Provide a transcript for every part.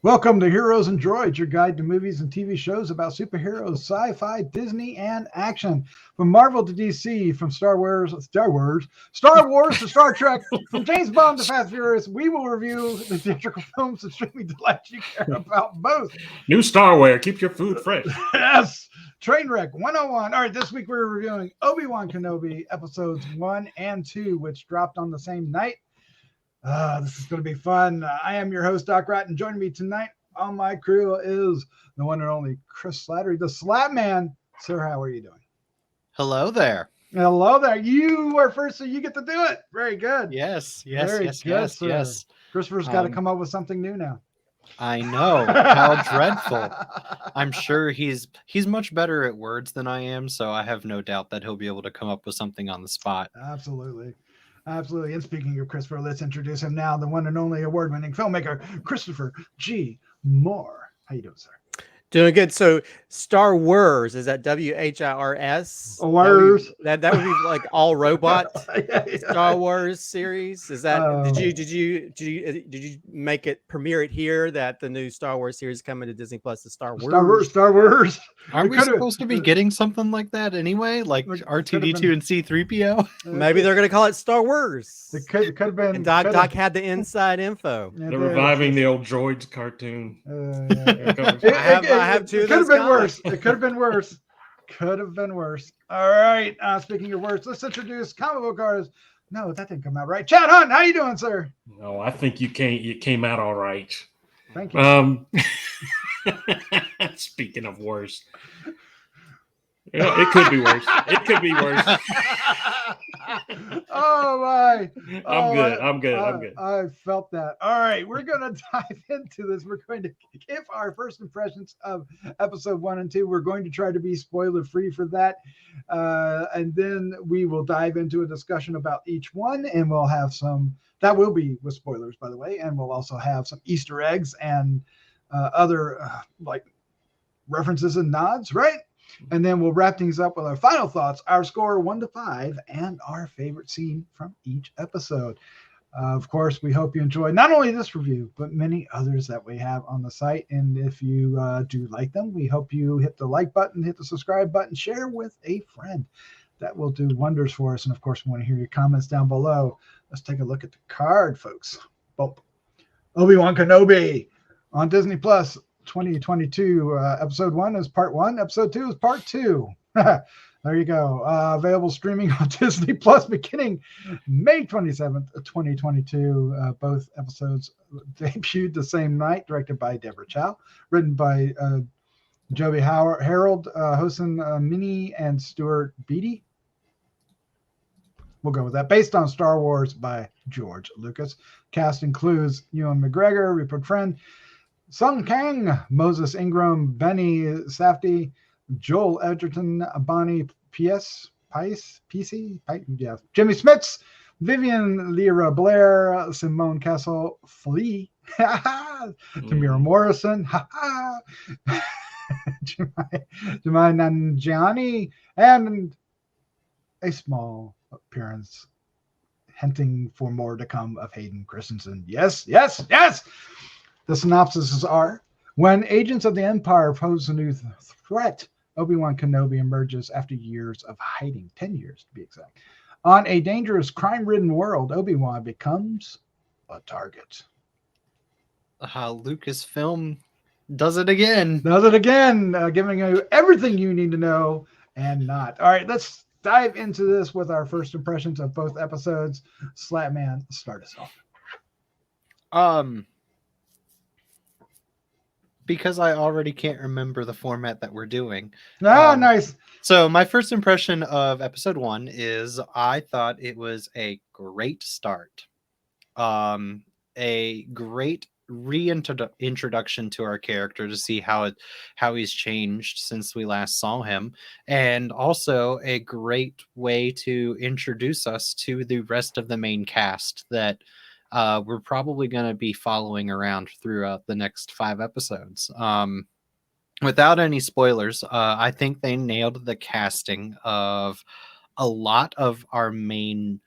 Welcome to Heroes and Droids, your guide to movies and TV shows about superheroes, sci-fi, Disney, and action. From Marvel to DC, from Star Wars to Star Trek, from James Bond to Fast Furious, we will review the theatrical films and streaming delights you care about both. New Starware, keep your food fresh. Yes! Trainwreck 101. All right, this week we're reviewing Obi-Wan Kenobi, episodes 1 and 2, which dropped on the same night. This is going to be fun. I am your host, Doc Wright, and joining me tonight on my crew is the one and only Chris Slattery, the Slattman. Sir, how are you doing? Hello there. Hello there. You are first, so you get to do it. Very good. Yes. Christopher's got to come up with something new now. I know. How dreadful. I'm sure he's much better at words than I am, so I have no doubt that he'll be able to come up with something on the spot. Absolutely. And speaking of Christopher, let's introduce him now, the one and only award-winning filmmaker, Christopher G. Moore. How you doing, sir? Doing good. So Star Wars, is that WHIRS? Wars. That would be like all robot Yeah. Star Wars series. Is that did you make it premiere it here that the new Star Wars series coming to Disney Plus is Star Wars? Star Wars. Aren't we supposed to be getting something like that anyway? Like R2D2 and C3PO? Maybe they're gonna call it Star Wars. It could have been. And Doc had the inside info. They're reviving the old Droids cartoon. I have two. It could have been worse. It could have been worse. Could have been worse. All right. Speaking of worse, let's introduce comic book artist. No, that didn't come out right. Chad Hunt, how you doing, sir? No, I think you came out all right. Thank you. Speaking of worse. It could be worse. It could be worse. Oh my! I'm good. I felt that. All right, we're going to dive into this. We're going to give our first impressions of episode 1 and 2. We're going to try to be spoiler free for that, and then we will dive into a discussion about each one, and we'll have some. That will be with spoilers, by the way, and we'll also have some Easter eggs and other like references and nods, right? And then we'll wrap things up with our final thoughts, our score 1 to 5, and our favorite scene from each episode. Of course, we hope you enjoy not only this review, but many others that we have on the site. And if you do like them, we hope you hit the like button, hit the subscribe button, share with a friend. That will do wonders for us. And of course, we want to hear your comments down below. Let's take a look at the card, folks. Boom. Obi-Wan Kenobi on Disney Plus. 2022 episode 1 is part 1, episode 2 is part 2. There you go. Available streaming on Disney Plus beginning May 27th, 2022. Both episodes debuted the same night, directed by Deborah Chow, written by Joby Harold, Hosen Minnie, and Stuart Beattie. We'll go with that. Based on Star Wars by George Lucas. Cast includes Ewan McGregor, Rupert Friend, Sung Kang, Moses Ingram, Benny Safdie, Joel Edgerton, Bonnie PC, Jimmy Smits, Vivian Lyra Blair, Simone Castle, Flea, Tamira Morrison, Jemai Nanjiani, and a small appearance hinting for more to come of Hayden Christensen. Yes. The synopsises are: when agents of the Empire pose a new threat, Obi-Wan Kenobi emerges after years of hiding, 10 years to be exact. On a dangerous, crime-ridden world, Obi-Wan becomes a target. Lucasfilm does it again. Giving you everything you need to know and not. All right, let's dive into this with our first impressions of both episodes. Slatman, start us off. Because I already can't remember the format that we're doing. Nice. So my first impression of episode 1 is I thought it was a great start. A great reintroduction to our character to see how he's changed since we last saw him, and also a great way to introduce us to the rest of the main cast that we're probably going to be following around throughout the next 5 episodes. Without any spoilers, I think they nailed the casting of a lot of our main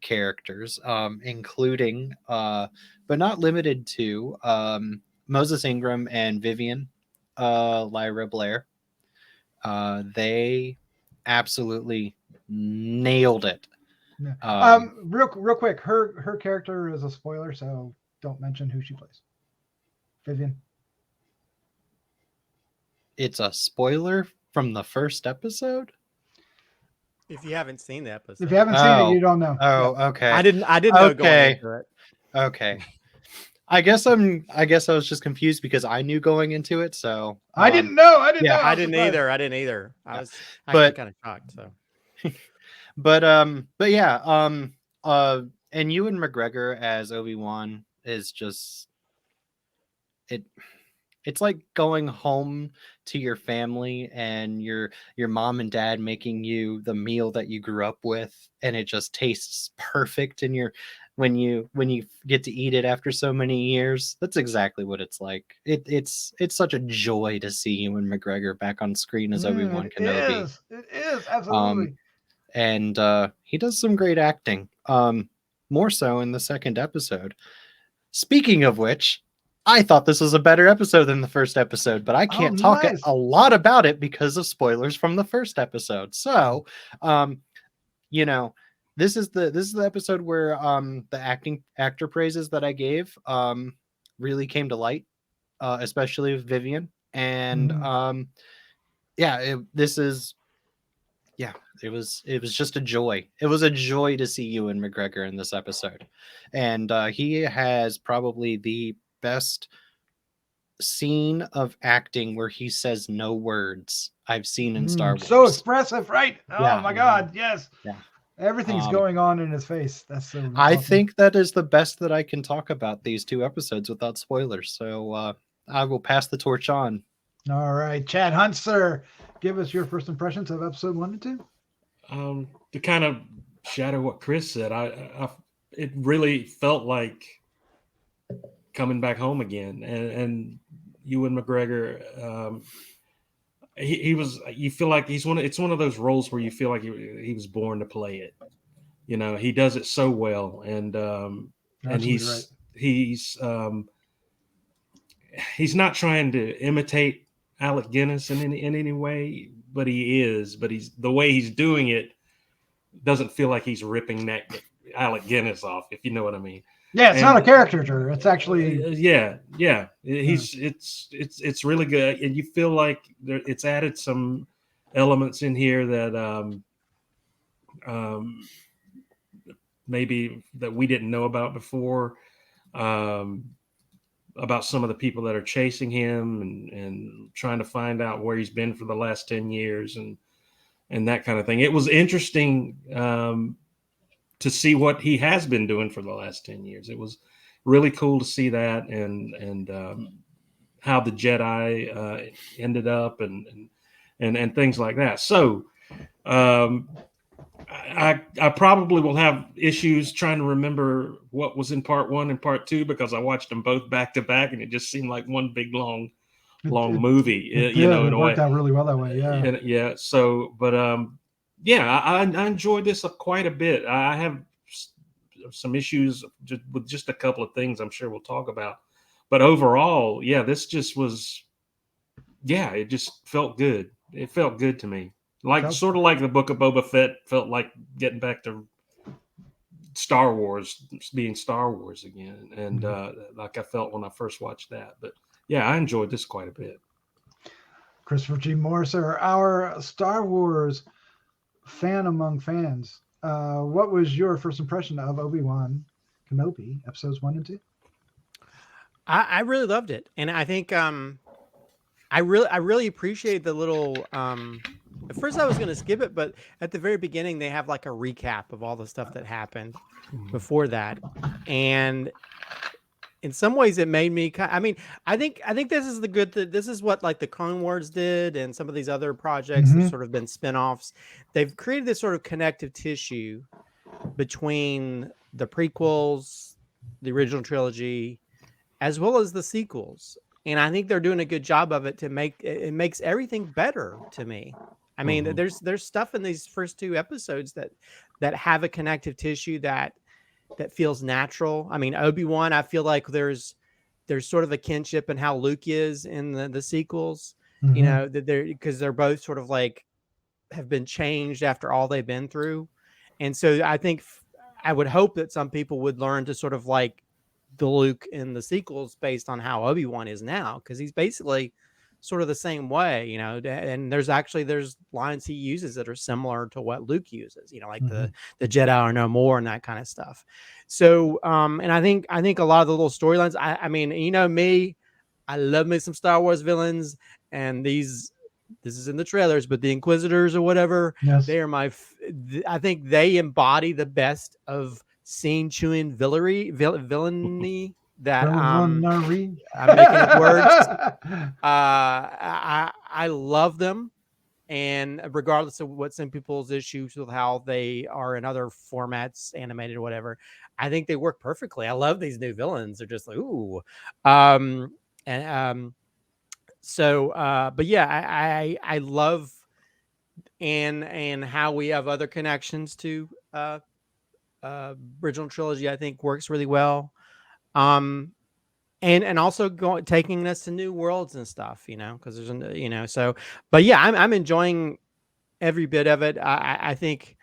characters, including but not limited to Moses Ingram and Vivian Lyra Blair. They absolutely nailed it. Real quick, her character is a spoiler, so don't mention who she plays. Vivian. It's a spoiler from the first episode. If you haven't seen the episode, If you haven't seen it, you don't know. Oh, okay. I didn't know going into it. Okay. I guess I was just confused because I knew going into it, so I didn't know. I didn't yeah, know. I didn't either. I was But- kind of shocked. So, but yeah, and Ewan McGregor as Obi-Wan is just it's like going home to your family and your mom and dad making you the meal that you grew up with, and it just tastes perfect in your when you get to eat it after so many years. That's exactly what it's like. It's such a joy to see Ewan McGregor back on screen as Obi-Wan Kenobi. It is absolutely. And he does some great acting. More so in the second episode. Speaking of which, I thought this was a better episode than the first episode, but I can't talk nice. a lot about it because of spoilers from the first episode. So, this is the episode where the actor praises that I gave really came to light, especially with Vivian. And it was just a joy. It was a joy to see Ewan McGregor in this episode, and he has probably the best scene of acting where he says no words I've seen in Star Wars. So expressive, right? Yeah. Oh my God, yes. Yeah. Everything's going on in his face. That's so I awesome. think that is the best that I can talk about these two episodes without spoilers. So I will pass the torch on. All right, Chad Hunter, give us your first impressions of episode 1 and 2. To kind of shadow what Chris said, it really felt like coming back home again, and Ewan McGregor, you feel like it's one of those roles where you feel like he was born to play it. He does it so well, and he's not trying to imitate Alec Guinness in any way, but he's the way he's doing it doesn't feel like he's ripping that Alec Guinness off, if you know what I mean. Yeah, it's not a caricature. It's actually it's really good, and you feel like it's added some elements in here that maybe that we didn't know about before, about some of the people that are chasing him and trying to find out where he's been for the last 10 years and that kind of thing. It was interesting to see what he has been doing for the last 10 years. It was really cool to see that and how the Jedi ended up and things like that. So I probably will have issues trying to remember what was in part 1 and part 2 because I watched them both back to back and it just seemed like one big long movie. It worked out really well that way. Yeah. So, but I enjoyed this quite a bit. I have some issues with just a couple of things I'm sure we'll talk about. But overall, this just was, it just felt good. It felt good to me. Sort of like the Book of Boba Fett felt like getting back to Star Wars, being Star Wars again. And like I felt when I first watched that. But I enjoyed this quite a bit. Christopher G. Morser, our Star Wars fan among fans. What was your first impression of Obi-Wan Kenobi, episodes 1 and 2? I really loved it, and I think I really appreciate the little. At first, I was going to skip it, but at the very beginning, they have like a recap of all the stuff that happened before that, and in some ways, it made me. I think this is this is what like the Clone Wars did, and some of these other projects have sort of been spinoffs. They've created this sort of connective tissue between the prequels, the original trilogy, as well as the sequels, and I think they're doing a good job of it to make it makes everything better to me. I mean, Mhm. there's stuff in these first 2 episodes that have a connective tissue that feels natural. I mean, Obi-Wan, I feel like there's sort of a kinship in how Luke is in the sequels. You Mhm. know, that they're both sort of like have been changed after all they've been through. And so I think I would hope that some people would learn to sort of like the Luke in the sequels based on how Obi-Wan is now, because he's basically sort of the same way, you know. And there's lines he uses that are similar to what Luke uses, you know, like Mhm. the Jedi are no more and that kind of stuff. So and I think a lot of the little storylines, I mean, you know me, I love me some Star Wars villains, and this is in the trailers, but the Inquisitors or whatever, Yes. they are I think they embody the best of scene chewing villainy that Villainy. I'm making up words. I love them, and regardless of what some people's issues with how they are in other formats, animated or whatever, I think they work perfectly. I love these new villains. They're just like, ooh. And so but yeah, I love and how we have other connections to original trilogy. I think works really well. Um and also taking us to new worlds and stuff, you know, because so. But yeah, I'm enjoying every bit of it. I think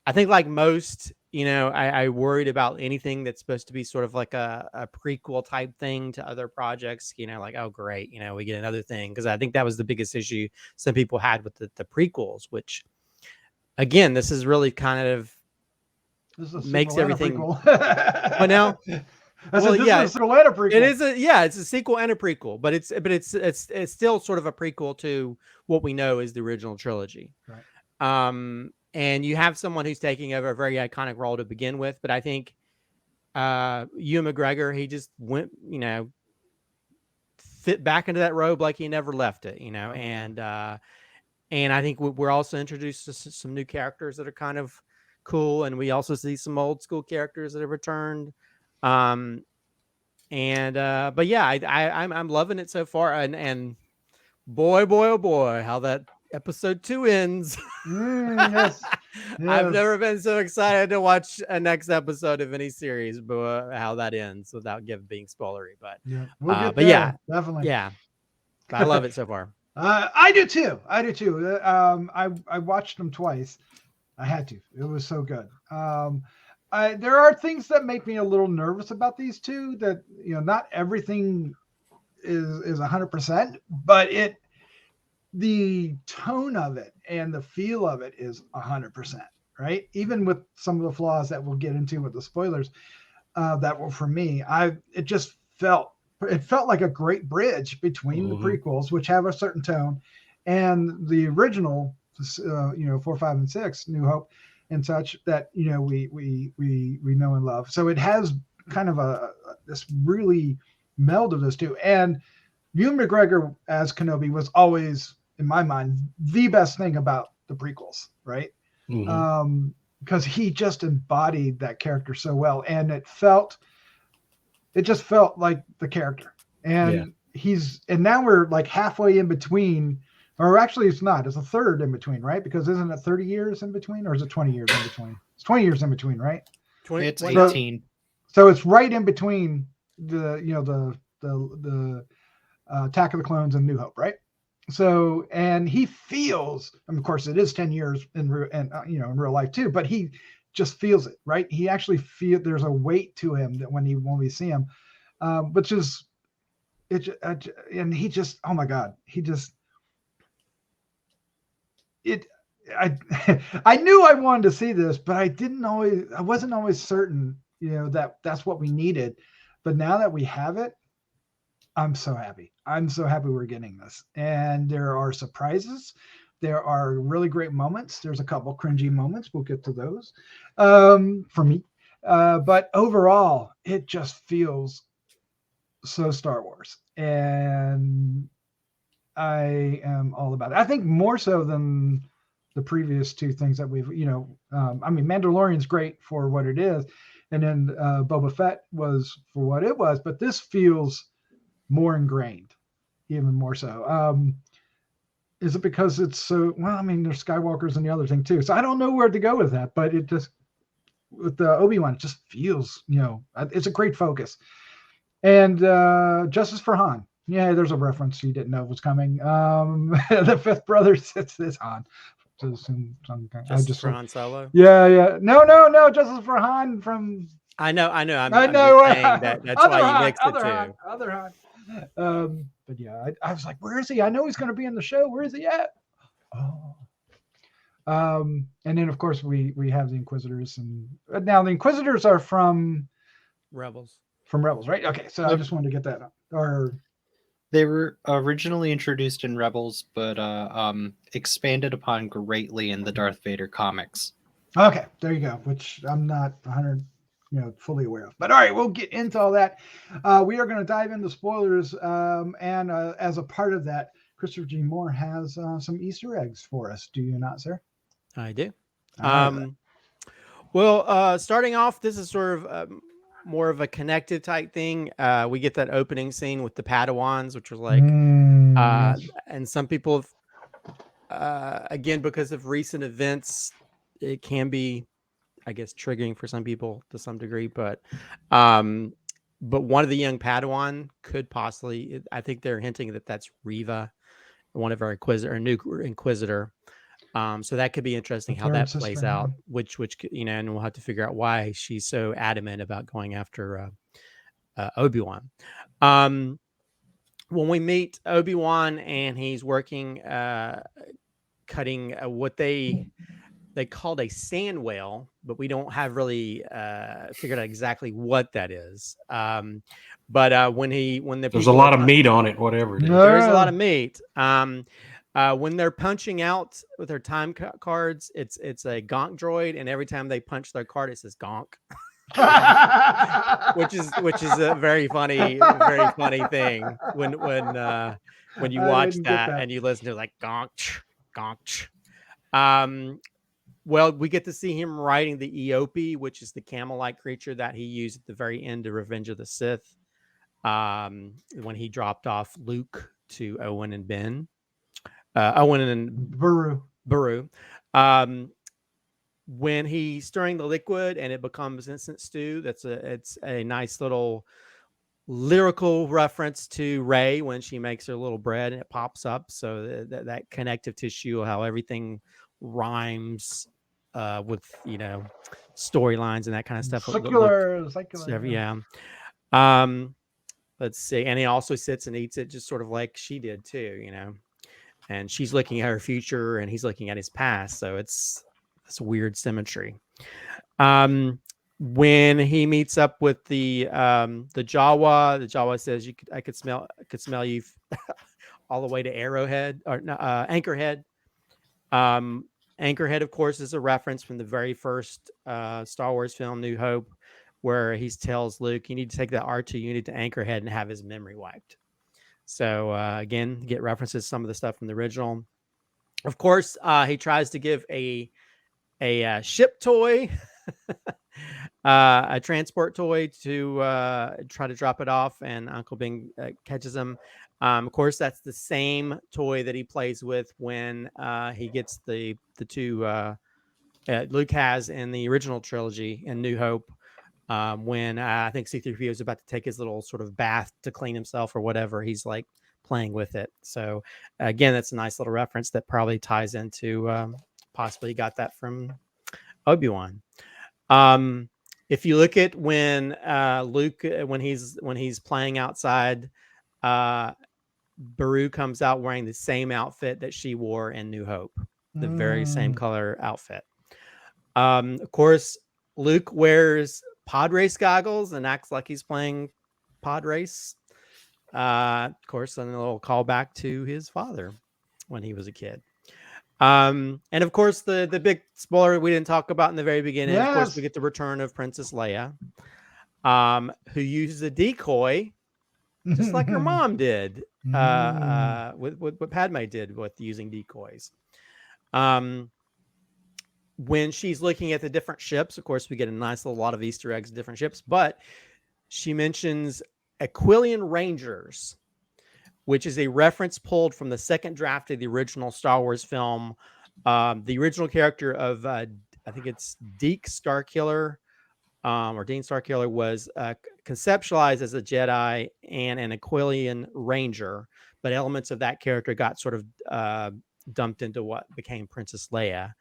like most, you know, I worried about anything that's supposed to be sort of like a prequel type thing to other projects, you know, like, oh, great, you know, we get another thing. Because I think that was the biggest issue some people had with the prequels, which, again, this is really kind of This is a makes sequel and a everything. prequel. Well, now, I well, said this is yeah, a sequel and a it prequel. is it's a sequel and a prequel, but it's still sort of a prequel to what we know is the original trilogy. Right. And you have someone who's taking over a very iconic role to begin with, but I think Ewan McGregor, he just went, you know, fit back into that robe like he never left it, you know. And I think we're also introduced to some new characters that are kind of cool, and we also see some old school characters that have returned. But yeah, I'm loving it so far, and boy, oh boy, how that episode 2 ends. Yes. I've Yes. never been so excited to watch a next episode of any series, but how that ends without being spoilery. But Yeah. We'll get but there. Definitely. yeah, I love it so far. I do too. I do too. I watched them twice. I had to. It was so good. There are things that make me a little nervous about these two. That, you know, not everything is 100%, but the tone of it and the feel of it is 100%. Right. Even with some of the flaws that we'll get into with the spoilers, that were for me. It felt like a great bridge between the Mhm. prequels, which have a certain tone, and the original, 4, 5, and 6, New Hope, and such, that, you know, we know and love. So it has kind of this really meld of those two. And Ewan McGregor as Kenobi was always, in my mind, the best thing about the prequels, right? Mhm. Because he just embodied that character so well, and it just felt like the character. Yeah. And now we're like halfway in between, or actually it's not, it's a third in between, right? Because isn't it 30 years in between, or is it 20 years in between? It's 20 years in between, right? It's What? 18. So it's right in between the Attack of the Clones and New Hope, right? So, and he feels, and of course it is 10 years in real life too, but he just feels it, right? He actually there's a weight to him that when we see him, which is it. And he just, oh my God, he just, it, I, I knew I wanted to see this, but I wasn't always certain, you know, that that's what we needed. But now that we have it, I'm so happy. I'm so happy we're getting this. And there are surprises. There are really great moments. There's a couple cringy moments. We'll get to those for me. But overall, it just feels so Star Wars. And I am all about it. I think more so than the previous two things that we've, I mean, Mandalorian's great for what it is. And then Boba Fett was for what it was. But this feels more ingrained, even more so. is it because it's so, well, I mean, there's Skywalkers and the other thing too. So I don't know where to go with that, but it just, with the Obi-Wan, it just feels, it's a great focus. And Justice for Han. Yeah, there's a reference you didn't know was coming. The fifth brother sits this Han. Justice for Han Solo. Yeah. No. Justice for Han from. I know. I'm I know. just saying that's why you mixed the two. Other Han. But yeah, I was like, where is he? I know he's going to be in the show. Where is he at? Oh. And then of course we have the Inquisitors, and now the Inquisitors are from Rebels. From Rebels, right? Okay, so I just wanted to get that up. Or they were originally introduced in Rebels, but expanded upon greatly in the Darth Vader comics. Okay, there you go. Which I'm not 100, fully aware of. But all right, we'll get into all that. We are going to dive into spoilers, and as a part of that, Christopher G. Moore has some Easter eggs for us. Do you not, sir? I do. Right. Well, starting off, this is sort of more of a connective type thing. We get that opening scene with the Padawans, which was like, and some people have, again, because of recent events, it can be, I guess, triggering for some people to some degree. But one of the young Padawan could possibly, I think they're hinting that that's Reva, one of our new Inquisitor. So that could be interesting how that plays out, which, and we'll have to figure out why she's so adamant about going after Obi-Wan. When we meet Obi-Wan and he's working, cutting what they called a sand whale, but we don't have really figured out exactly what that is. But when there's a lot of meat on it, whatever it is. There's a lot of meat. When they're punching out with their time cards, it's a gonk droid, and every time they punch their card, it says gonk, which is a very funny thing when you watch that and you listen to like gonk gonk. Well, we get to see him riding the Eope, which is the camel-like creature that he used at the very end of Revenge of the Sith, when he dropped off Luke to Owen and Ben. Owen and Baru. When he's stirring the liquid and it becomes instant stew, it's a nice little lyrical reference to Rey when she makes her little bread and it pops up. So that connective tissue, how everything rhymes with storylines and that kind of stuff. Secular. Yeah. Let's see. And he also sits and eats it just sort of like she did too, and she's looking at her future and he's looking at his past. So it's weird symmetry. When he meets up with the Jawa says, I could smell you all the way to Arrowhead or Anchorhead. Anchorhead, of course, is a reference from the very first Star Wars film, New Hope, where he tells Luke, you need to take that R2 unit to Anchorhead and have his memory wiped. So again, get references to some of the stuff from the original. Of course, he tries to give a ship toy, a transport toy to try to drop it off, and Uncle Ben catches him. Of course, that's the same toy that he plays with when he gets the two Luke has in the original trilogy in New Hope. When I think C-3PO is about to take his little sort of bath to clean himself or whatever, he's like playing with it. So again, that's a nice little reference that probably ties into possibly he got that from Obi-Wan. If you look at when Luke, when he's playing outside, Baru comes out wearing the same outfit that she wore in New Hope, the very same color outfit. Of course, Luke wears pod race goggles and acts like he's playing pod race. Of course, and a little callback to his father when he was a kid. And of course, the big spoiler we didn't talk about in the very beginning. Yes. Of course, we get the return of Princess Leia, who uses a decoy, just like her mom did, with what Padme did with using decoys. When she's looking at the different ships, of course, we get a nice little lot of Easter eggs, different ships, but she mentions Aquilian Rangers, which is a reference pulled from the second draft of the original Star Wars film. The original character of, I think it's Deke Starkiller, or Dean Starkiller, was conceptualized as a Jedi and an Aquilian Ranger, but elements of that character got sort of dumped into what became Princess Leia.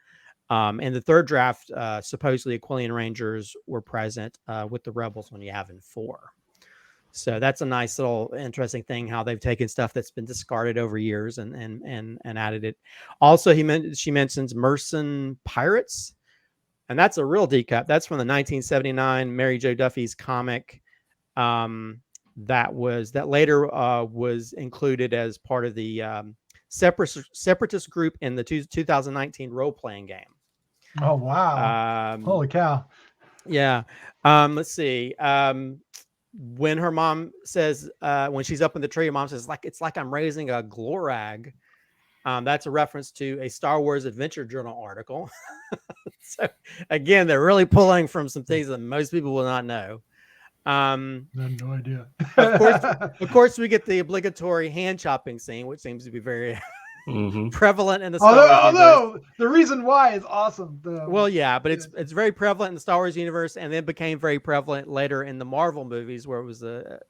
In the third draft, supposedly Aquilian Rangers were present with the Rebels on Yavin 4. So that's a nice little interesting thing, how they've taken stuff that's been discarded over years and added it. Also, she mentions Mercen Pirates, and that's a real deep cut. That's from the 1979 Mary Jo Duffy's comic that later was included as part of the separatist group in the 2019 role-playing game. Oh, wow. Holy cow. Yeah. Let's see. When her mom says, when she's up in the tree, her mom says, it's like I'm raising a Glorag. That's a reference to a Star Wars Adventure Journal article. So again, they're really pulling from some things that most people will not know. I have no idea. Of course, we get the obligatory hand chopping scene, which seems to be very prevalent in the Star Wars universe. Although the reason why is awesome. Well, yeah, but it's very prevalent in the Star Wars universe, and then became very prevalent later in the Marvel movies, where it was a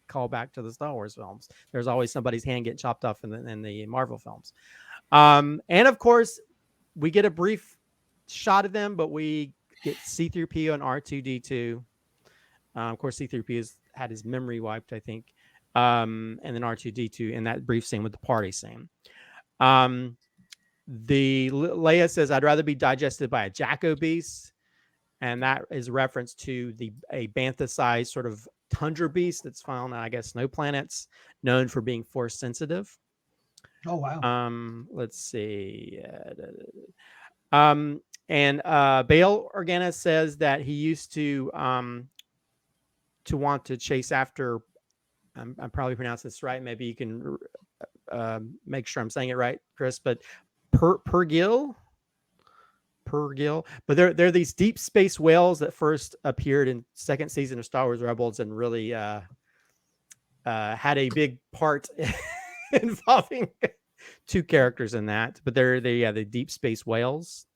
callback to the Star Wars films. There's always somebody's hand getting chopped off in the Marvel films. And of course, we get a brief shot of them, but we get C-3PO and R2-D2. Of course, C-3PO has had his memory wiped, I think. And then R2-D2 in that brief scene with the party scene. The Leia says, "I'd rather be digested by a Jacko beast," and that is a reference to a bantha-sized sort of tundra beast that's found on, I guess, snow planets, known for being force sensitive. Oh, wow. Let's see. And Bail Organa says that he used to want to chase after. I'm probably pronouncing this right. Maybe you can make sure I'm saying it right, Chris. But Purgil. But they're these deep space whales that first appeared in second season of Star Wars Rebels and really had a big part involving two characters in that. But they're the deep space whales,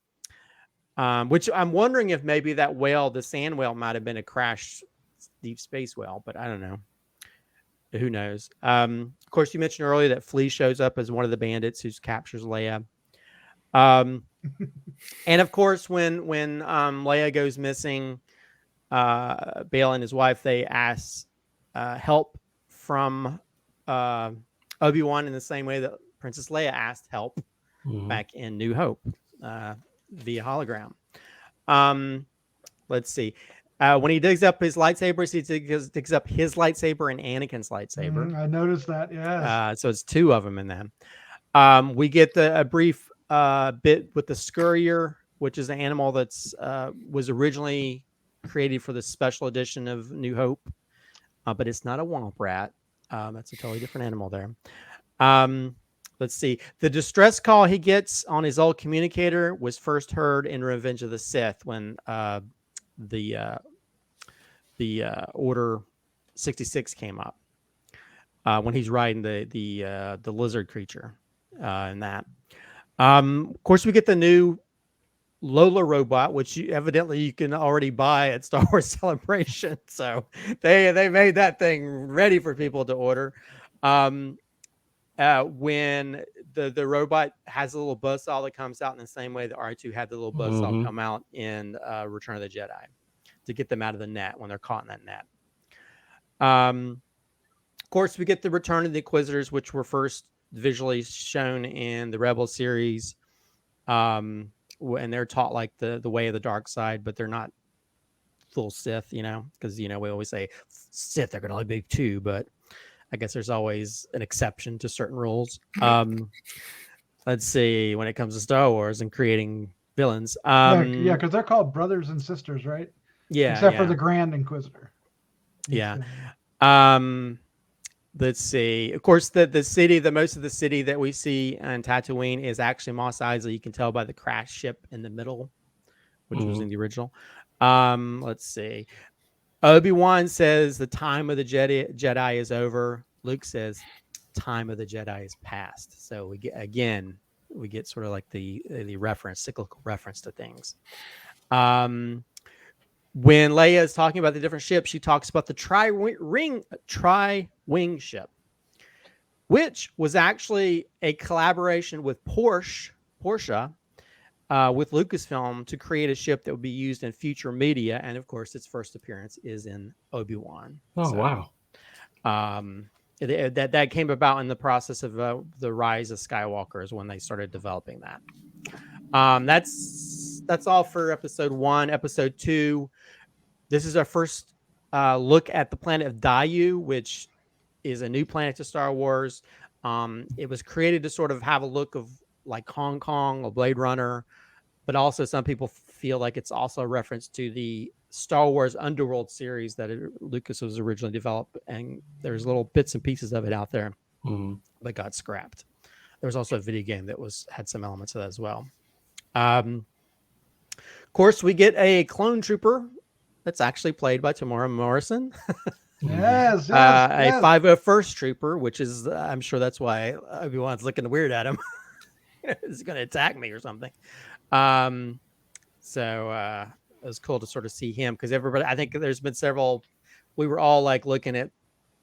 which I'm wondering if maybe that whale, the sand whale, might have been a crashed deep space whale, but I don't know. Who knows? Of course, you mentioned earlier that Flea shows up as one of the bandits who captures Leia. And of course, when Leia goes missing, Bail and his wife, they ask help from Obi-Wan in the same way that Princess Leia asked help back in New Hope via hologram. Let's see. When he digs up his lightsabers, he digs up his lightsaber and Anakin's lightsaber. I noticed that, yeah. So it's two of them in them. We get a brief bit with the Scurrier, which is an animal that's was originally created for the special edition of New Hope, but it's not a Womp Rat. That's a totally different animal there. Let's see. The distress call he gets on his old communicator was first heard in Revenge of the Sith when the Order 66 came up, when he's riding the lizard creature in that. Of course, we get the new Lola robot, which evidently you can already buy at Star Wars Celebration. So they made that thing ready for people to order. When the robot has a little buzzsaw that comes out in the same way that R2 had the little buzzsaw come out in Return of the Jedi to get them out of the net when they're caught in that net. Of course, we get the Return of the Inquisitors, which were first visually shown in the Rebel series. And they're taught like the way of the dark side, but they're not full Sith, because, we always say Sith, they're going to only be two, but I guess there's always an exception to certain rules. Let's see, when it comes to Star Wars and creating villains. Yeah, because they're called brothers and sisters, right? Yeah. Except for the Grand Inquisitor. Yeah. Let's see. Of course, the city, most of the city that we see in Tatooine is actually Mos Eisley. You can tell by the crash ship in the middle, which was in the original. Let's see. Obi-Wan says the time of the Jedi is over. Luke says time of the Jedi is past. So we get sort of like the cyclical reference to things. When Leia is talking about the different ships, she talks about the tri-wing ship, which was actually a collaboration with Porsche with Lucasfilm to create a ship that would be used in future media. And of course, its first appearance is in Obi-Wan. Oh, wow. That came about in the process of the Rise of Skywalker is when they started developing that. That's all for episode 1. Episode 2, this is our first look at the planet of Daiyu, which is a new planet to Star Wars. It was created to sort of have a look of like Hong Kong or Blade Runner, but also some people feel like it's also a reference to the Star Wars Underworld series that Lucas was originally developed, and there's little bits and pieces of it out there that got scrapped. There was also a video game that had some elements of that as well. Of course, we get a clone trooper that's actually played by Tamara Morrison. Yes, a 501st trooper, which is, I'm sure that's why Obi-Wan's looking weird at him. He's going to attack me or something. So it was cool to sort of see him, because everybody, I think there's been several, we were all like looking at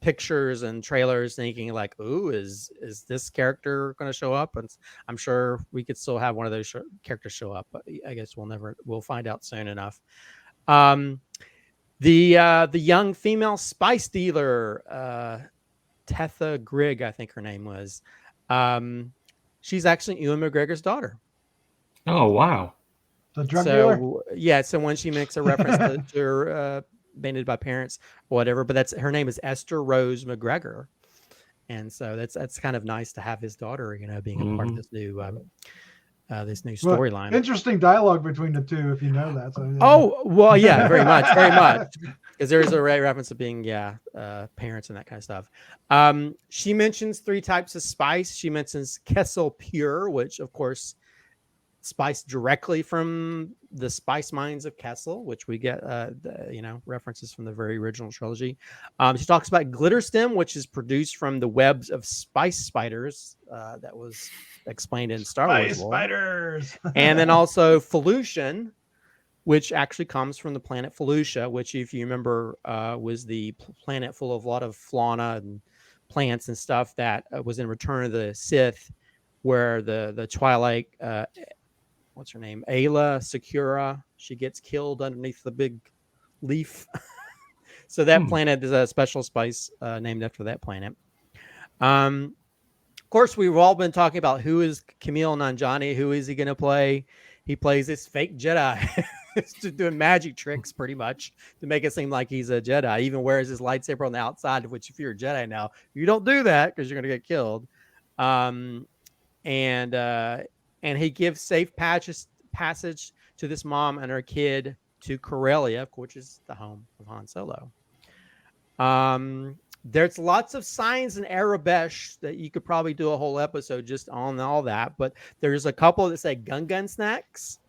pictures and trailers thinking like, ooh, is this character going to show up? And I'm sure we could still have one of those characters show up, but I guess we'll find out soon enough. The young female spice dealer, Tetha Grigg, I think her name was. She's actually Ewan McGregor's daughter. Oh, wow. The drug dealer? Yeah, so when she makes a reference to her abandoned by parents or whatever, but her name is Esther Rose McGregor. And so that's kind of nice to have his daughter, being a part of this new storyline. Interesting dialogue between the two, if you know that. So, yeah. Oh, well, yeah, very much. Because there's a reference to being, parents and that kind of stuff. She mentions 3 types of spice. She mentions Kessel Pure, which, of course, spiced directly from the spice mines of Kessel, which we get, references from the very original trilogy. She talks about Glitter Stem, which is produced from the webs of spice spiders that was explained in Star Wars. Spice spiders. And then also Felucian, which actually comes from the planet Felucia, which, if you remember, was the planet full of a lot of fauna and plants and stuff that was in Return of the Sith, where the Twilight, what's her name? Ayla Secura, she gets killed underneath the big leaf. So that planet is a special spice named after that planet. Of course, we've all been talking about who is Kumail Nanjiani. Who is he going to play? He plays this fake Jedi. Just doing magic tricks pretty much to make it seem like he's a Jedi. He even wears his lightsaber on the outside, which if you're a Jedi now, you don't do that because you're going to get killed. And he gives safe passage to this mom and her kid to Corellia, which is the home of Han Solo. There's lots of signs in Arabesh that you could probably do a whole episode just on all that, but there's a couple that say Gun snacks.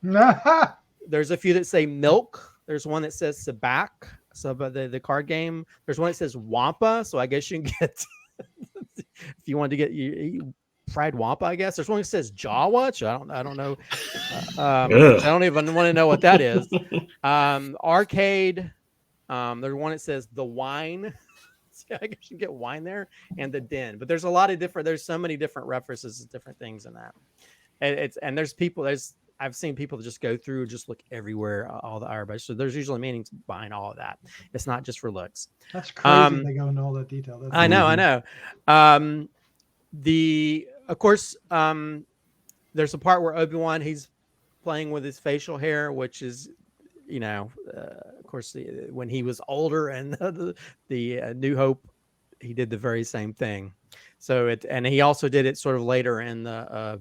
There's a few that say milk. There's one that says Sabak, so the card game. There's one that says Wampa, so I guess you can get if you want to get fried Wampa, I guess. There's one that says Jawa, which I don't know. I don't even want to know what that is. Arcade. There's one that says the wine. So I guess you can get wine there, and the den. But there's a lot of there's so many different references to different things in that. And I've seen people just go through and just look everywhere, all the Arabic. So there's usually meanings behind all of that. It's not just for looks. That's crazy. They go into all that detail. I know. Of course, there's a part where Obi-Wan, he's playing with his facial hair, which is, of course, when he was older and the New Hope, he did the very same thing. So and he also did it sort of later in the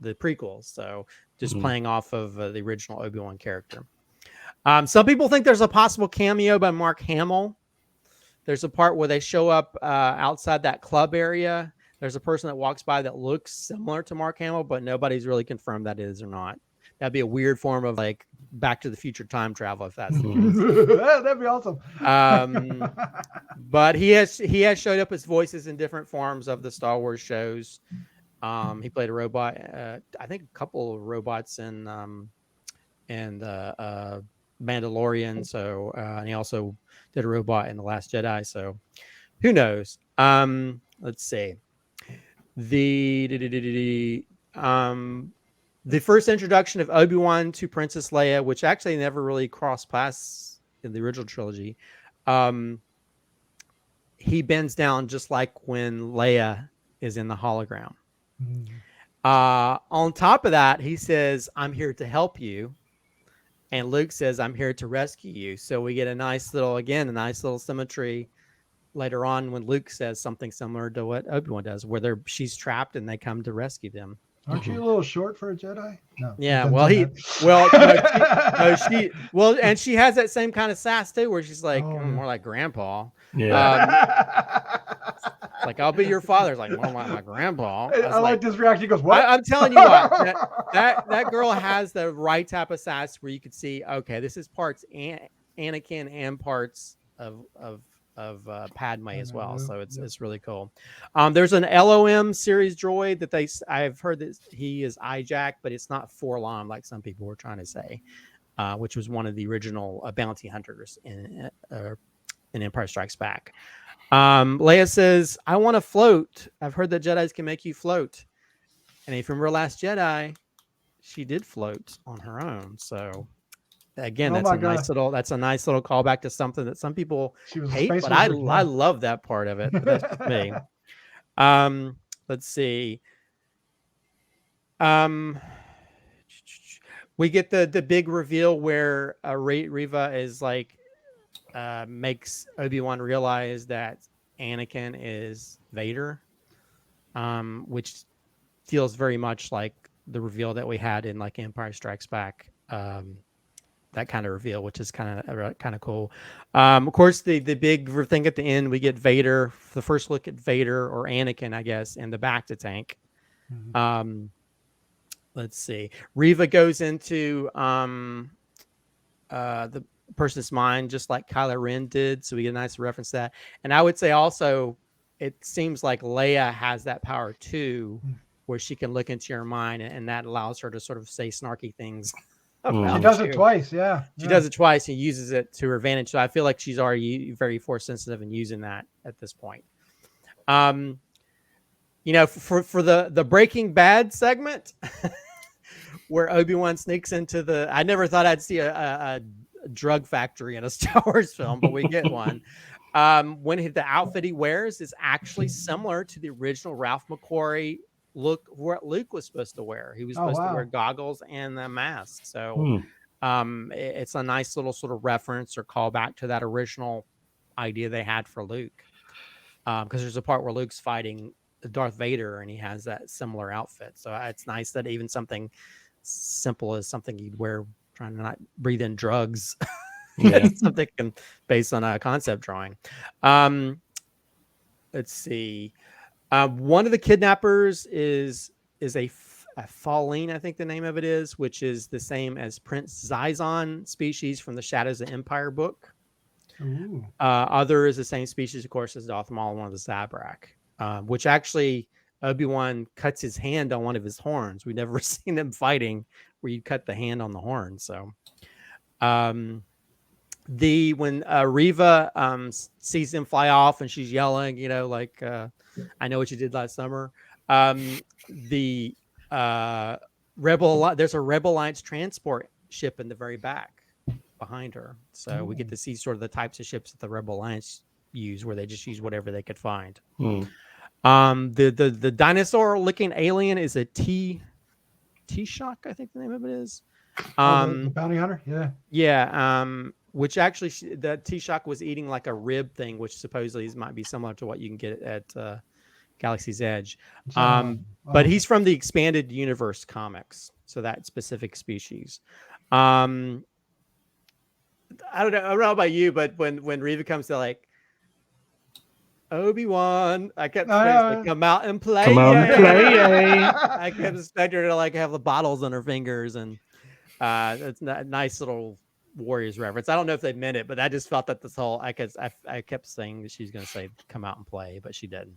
prequels. So just playing off of the original Obi-Wan character. Some people think there's a possible cameo by Mark Hamill. There's a part where they show up outside that club area. There's a person that walks by that looks similar to Mark Hamill, but nobody's really confirmed that is or not. That'd be a weird form of like Back to the Future time travel if that's the Mhm. case. That'd be awesome. But he has showed up as voices in different forms of the Star Wars shows. He played a robot, I think a couple of robots in Mandalorian. So and he also did a robot in The Last Jedi. So who knows? Let's see. The first introduction of Obi-Wan to Princess Leia, which actually never really crossed paths in the original trilogy. He bends down just like when Leia is in the hologram. On top of that, he says, "I'm here to help you." And Luke says, "I'm here to rescue you." So we get a nice little symmetry later on when Luke says something similar to what Obi-Wan does, where she's trapped and they come to rescue them. Aren't you a little short for a Jedi? No. Yeah, Don't well, say that. and she has that same kind of sass too, where she's like, Oh, yeah. more like grandpa. Yeah. Like, I'll be your father. It's like, more like my grandpa. I like this reaction. He goes, what? I'm telling you what, that girl has the right type of sass where you could see, okay, this is parts Anakin and parts of Padme as well. So it's really cool. There's an LOM series droid that I've heard that he is IJack, but it's not Forlom like some people were trying to say, which was one of the original bounty hunters in Empire Strikes Back. Leia says, "I want to float. I've heard that Jedis can make you float." And if you remember Last Jedi, she did float on her own. So again, that's a nice little callback to something that some people hate, but I love that part of it. But that's just me. Let's see. We get the big reveal where Reva is like makes Obi-Wan realize that Anakin is Vader, which feels very much like the reveal that we had in like Empire Strikes Back. That kind of reveal, which is kind of cool. Of course, the big thing at the end, we get Vader, the first look at Vader or Anakin, I guess, in the Bacta tank. Mm-hmm. Let's see. Reva goes into the person's mind, just like Kylo Ren did. So we get a nice reference to that. And I would say also, it seems like Leia has that power too, where she can look into your mind, and that allows her to sort of say snarky things. She does it twice, yeah. She does it twice and uses it to her advantage. So I feel like she's already very force sensitive and using that at this point. For the Breaking Bad segment, where Obi-Wan sneaks into I never thought I'd see a drug factory in a Star Wars film, but we get one. When the outfit he wears is actually similar to the original Ralph McQuarrie look what Luke was supposed to wear. He was supposed to wear goggles and a mask. So it's a nice little sort of reference or callback to that original idea they had for Luke. Because there's a part where Luke's fighting Darth Vader and he has that similar outfit. So it's nice that even something simple as something you'd wear trying to not breathe in drugs. Something based on a concept drawing. Let's see. One of the kidnappers is a Falleen, I think the name of it is, which is the same as Prince Xizon species from the Shadows of Empire book. Other is the same species, of course, as Darth Maul, one of the Zabrak, which actually Obi-Wan cuts his hand on one of his horns. We've never seen them fighting where you cut the hand on the horn. So when Reva sees them fly off and she's yelling, like, I know what you did last summer. There's a Rebel Alliance transport ship in the very back behind her. So we get to see sort of the types of ships that the Rebel Alliance use, where they just use whatever they could find. The dinosaur looking alien is a T-Shock, I think the name of it is. The bounty hunter? Yeah. Which actually the T-Shock was eating like a rib thing, which supposedly might be similar to what you can get at Galaxy's Edge. But he's from the Expanded Universe comics, so that specific species. I don't know about you, but when Reva comes to like Obi-Wan, I kept saying, come out and play. I kept expecting her to like have the bottles on her fingers, and It's a nice little Warriors reference. I don't know if they meant it, but I just felt that this whole I kept saying that she's going to say come out and play, but she didn't.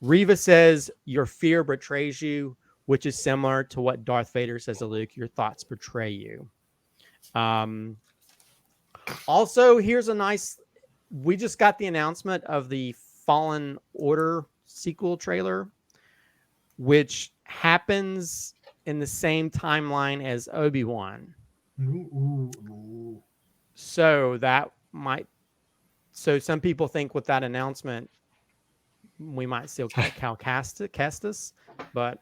Reva says your fear betrays you, which is similar to what Darth Vader says to Luke. Your thoughts betray you. Also, here's a nice. We just got the announcement of the Fallen Order sequel trailer, which happens in the same timeline as Obi-Wan. So that might. So some people think with that announcement, we might still Castus, but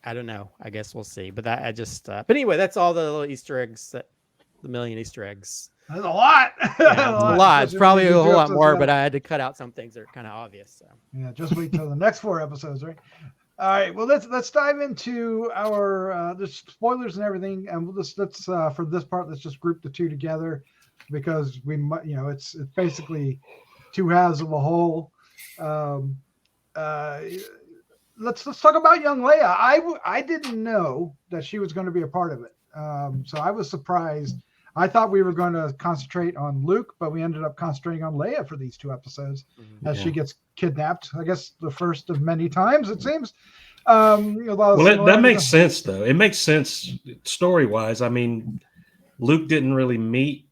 I don't know. I guess we'll see. But that I just. But anyway, that's all the little Easter eggs. The million Easter eggs. That's a lot. Yeah, a lot. It's probably a whole lot more, but I had to cut out some things that are kind of obvious. So yeah, just wait till the next 4 episodes, right? All right. Well, let's dive into our the spoilers and everything, and let's for this part, let's just group the two together because we might, it's basically 2 halves of a whole. Let's talk about young Leia. I didn't know that she was going to be a part of it, so I was surprised. I thought we were going to concentrate on Luke, but we ended up concentrating on Leia for these 2 episodes as she gets kidnapped. I guess the first of many times, it seems. That makes sense, though. It makes sense story-wise. I mean, Luke didn't really meet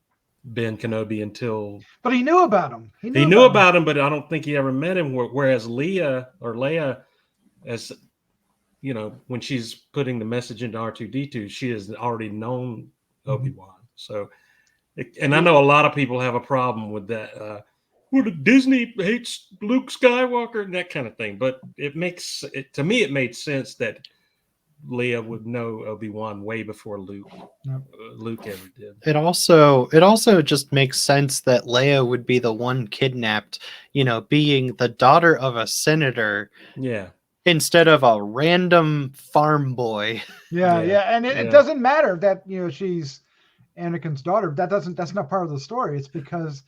Ben Kenobi until... But he knew about him. He knew about him, but I don't think he ever met him, whereas Leia, as when she's putting the message into R2-D2, she has already known Obi-Wan. So, and I know a lot of people have a problem with that. Disney hates Luke Skywalker and that kind of thing. But to me, it made sense that Leia would know Obi-Wan way before Luke ever did. It also just makes sense that Leia would be the one kidnapped, being the daughter of a senator. Yeah. Instead of a random farm boy. Yeah. And it doesn't matter that, she's Anakin's daughter. That's not part of the story. It's because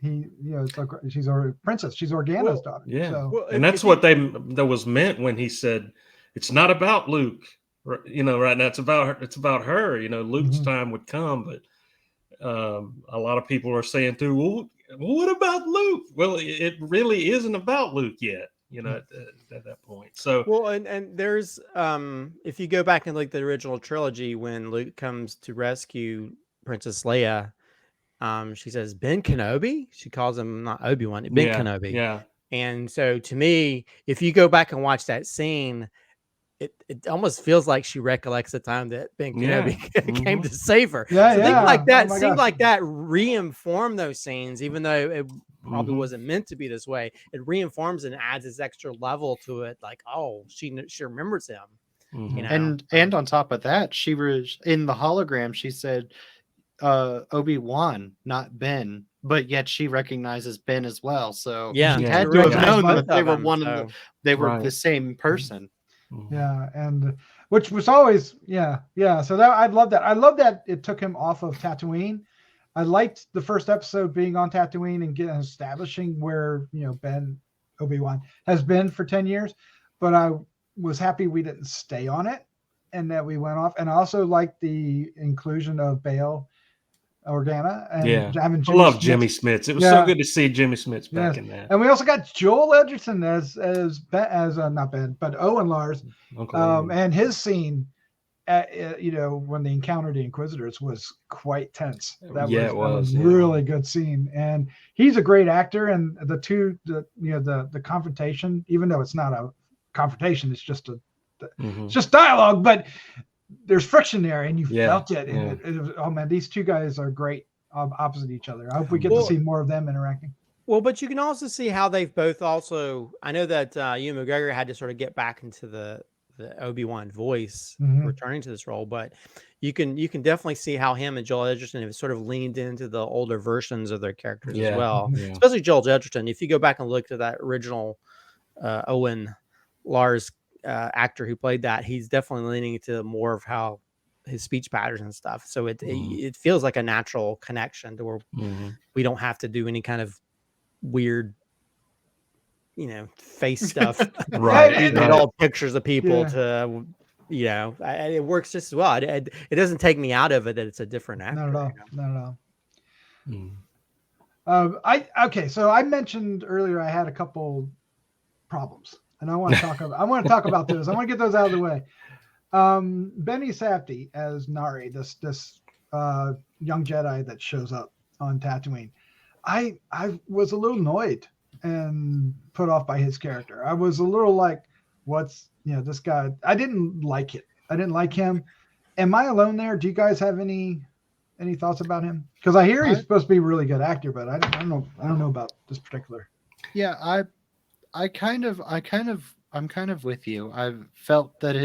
it's like she's our princess. She's Organa's daughter. Yeah. So. And that's what that was meant when he said, it's not about Luke, right now. It's about her. It's about her, Luke's time would come. But a lot of people are saying too, well, what about Luke? Well, it really isn't about Luke yet. At that point. So and there's if you go back and look at the original trilogy, when Luke comes to rescue Princess Leia, she says Ben Kenobi. She calls him not Obi-Wan, Ben Kenobi. Yeah. And so to me, if you go back and watch that scene, it almost feels like she recollects the time that Ben Kenobi came to save her. Yeah, so things like that seem like that reinform those scenes, even though it probably wasn't meant to be this way. It reinforms and adds this extra level to it. Like, oh, she remembers him. And on top of that, she was in the hologram. She said Obi-Wan, not Ben, but yet she recognizes Ben as well. So she had to have known that they were they were the same person. Yeah, and which was always So that I love that. I love that it took him off of Tatooine. I liked the first episode being on Tatooine and establishing where Obi-Wan has been for 10 years, but I was happy we didn't stay on it and that we went off. And I also liked the inclusion of Bail Organa and having I love Jimmy Smits. It was so good to see Jimmy Smits back in that. And we also got Joel Edgerton as not Ben, but Owen Lars, and his scene. When they encountered the Inquisitors was quite tense. That was really good scene, and he's a great actor. And the confrontation, even though it's not a confrontation, it's just it's just dialogue, but there's friction there, and you felt it. And it was, oh man, these 2 guys are great opposite each other. I hope we get to see more of them interacting. Well, but you can also see how they've both also. I know that Ewan McGregor had to sort of get back into the Obi-Wan voice returning to this role, but you can definitely see how him and Joel Edgerton have sort of leaned into the older versions of their characters as well. Especially Joel Edgerton. If you go back and look at that original Owen Lars actor who played that, he's definitely leaning into more of how his speech patterns and stuff. So it feels like a natural connection to where we don't have to do any kind of weird face stuff. Right. Using old pictures of people to it works just as well. It doesn't take me out of it that it's a different actor. Not at all. You know? Not at all. Mm. So I mentioned earlier I had a couple problems, and I want to talk about those. I want to get those out of the way. Benny Safdie as Nari, this young Jedi that shows up on Tatooine. I was a little annoyed and put off by his character. I was a little like, what's this guy? I didn't like it. I didn't like him. Am I alone there? Do you guys have any thoughts about him? Because I hear he's supposed to be a really good actor, but I don't know about this particular. Yeah, I'm kind of with you. I felt that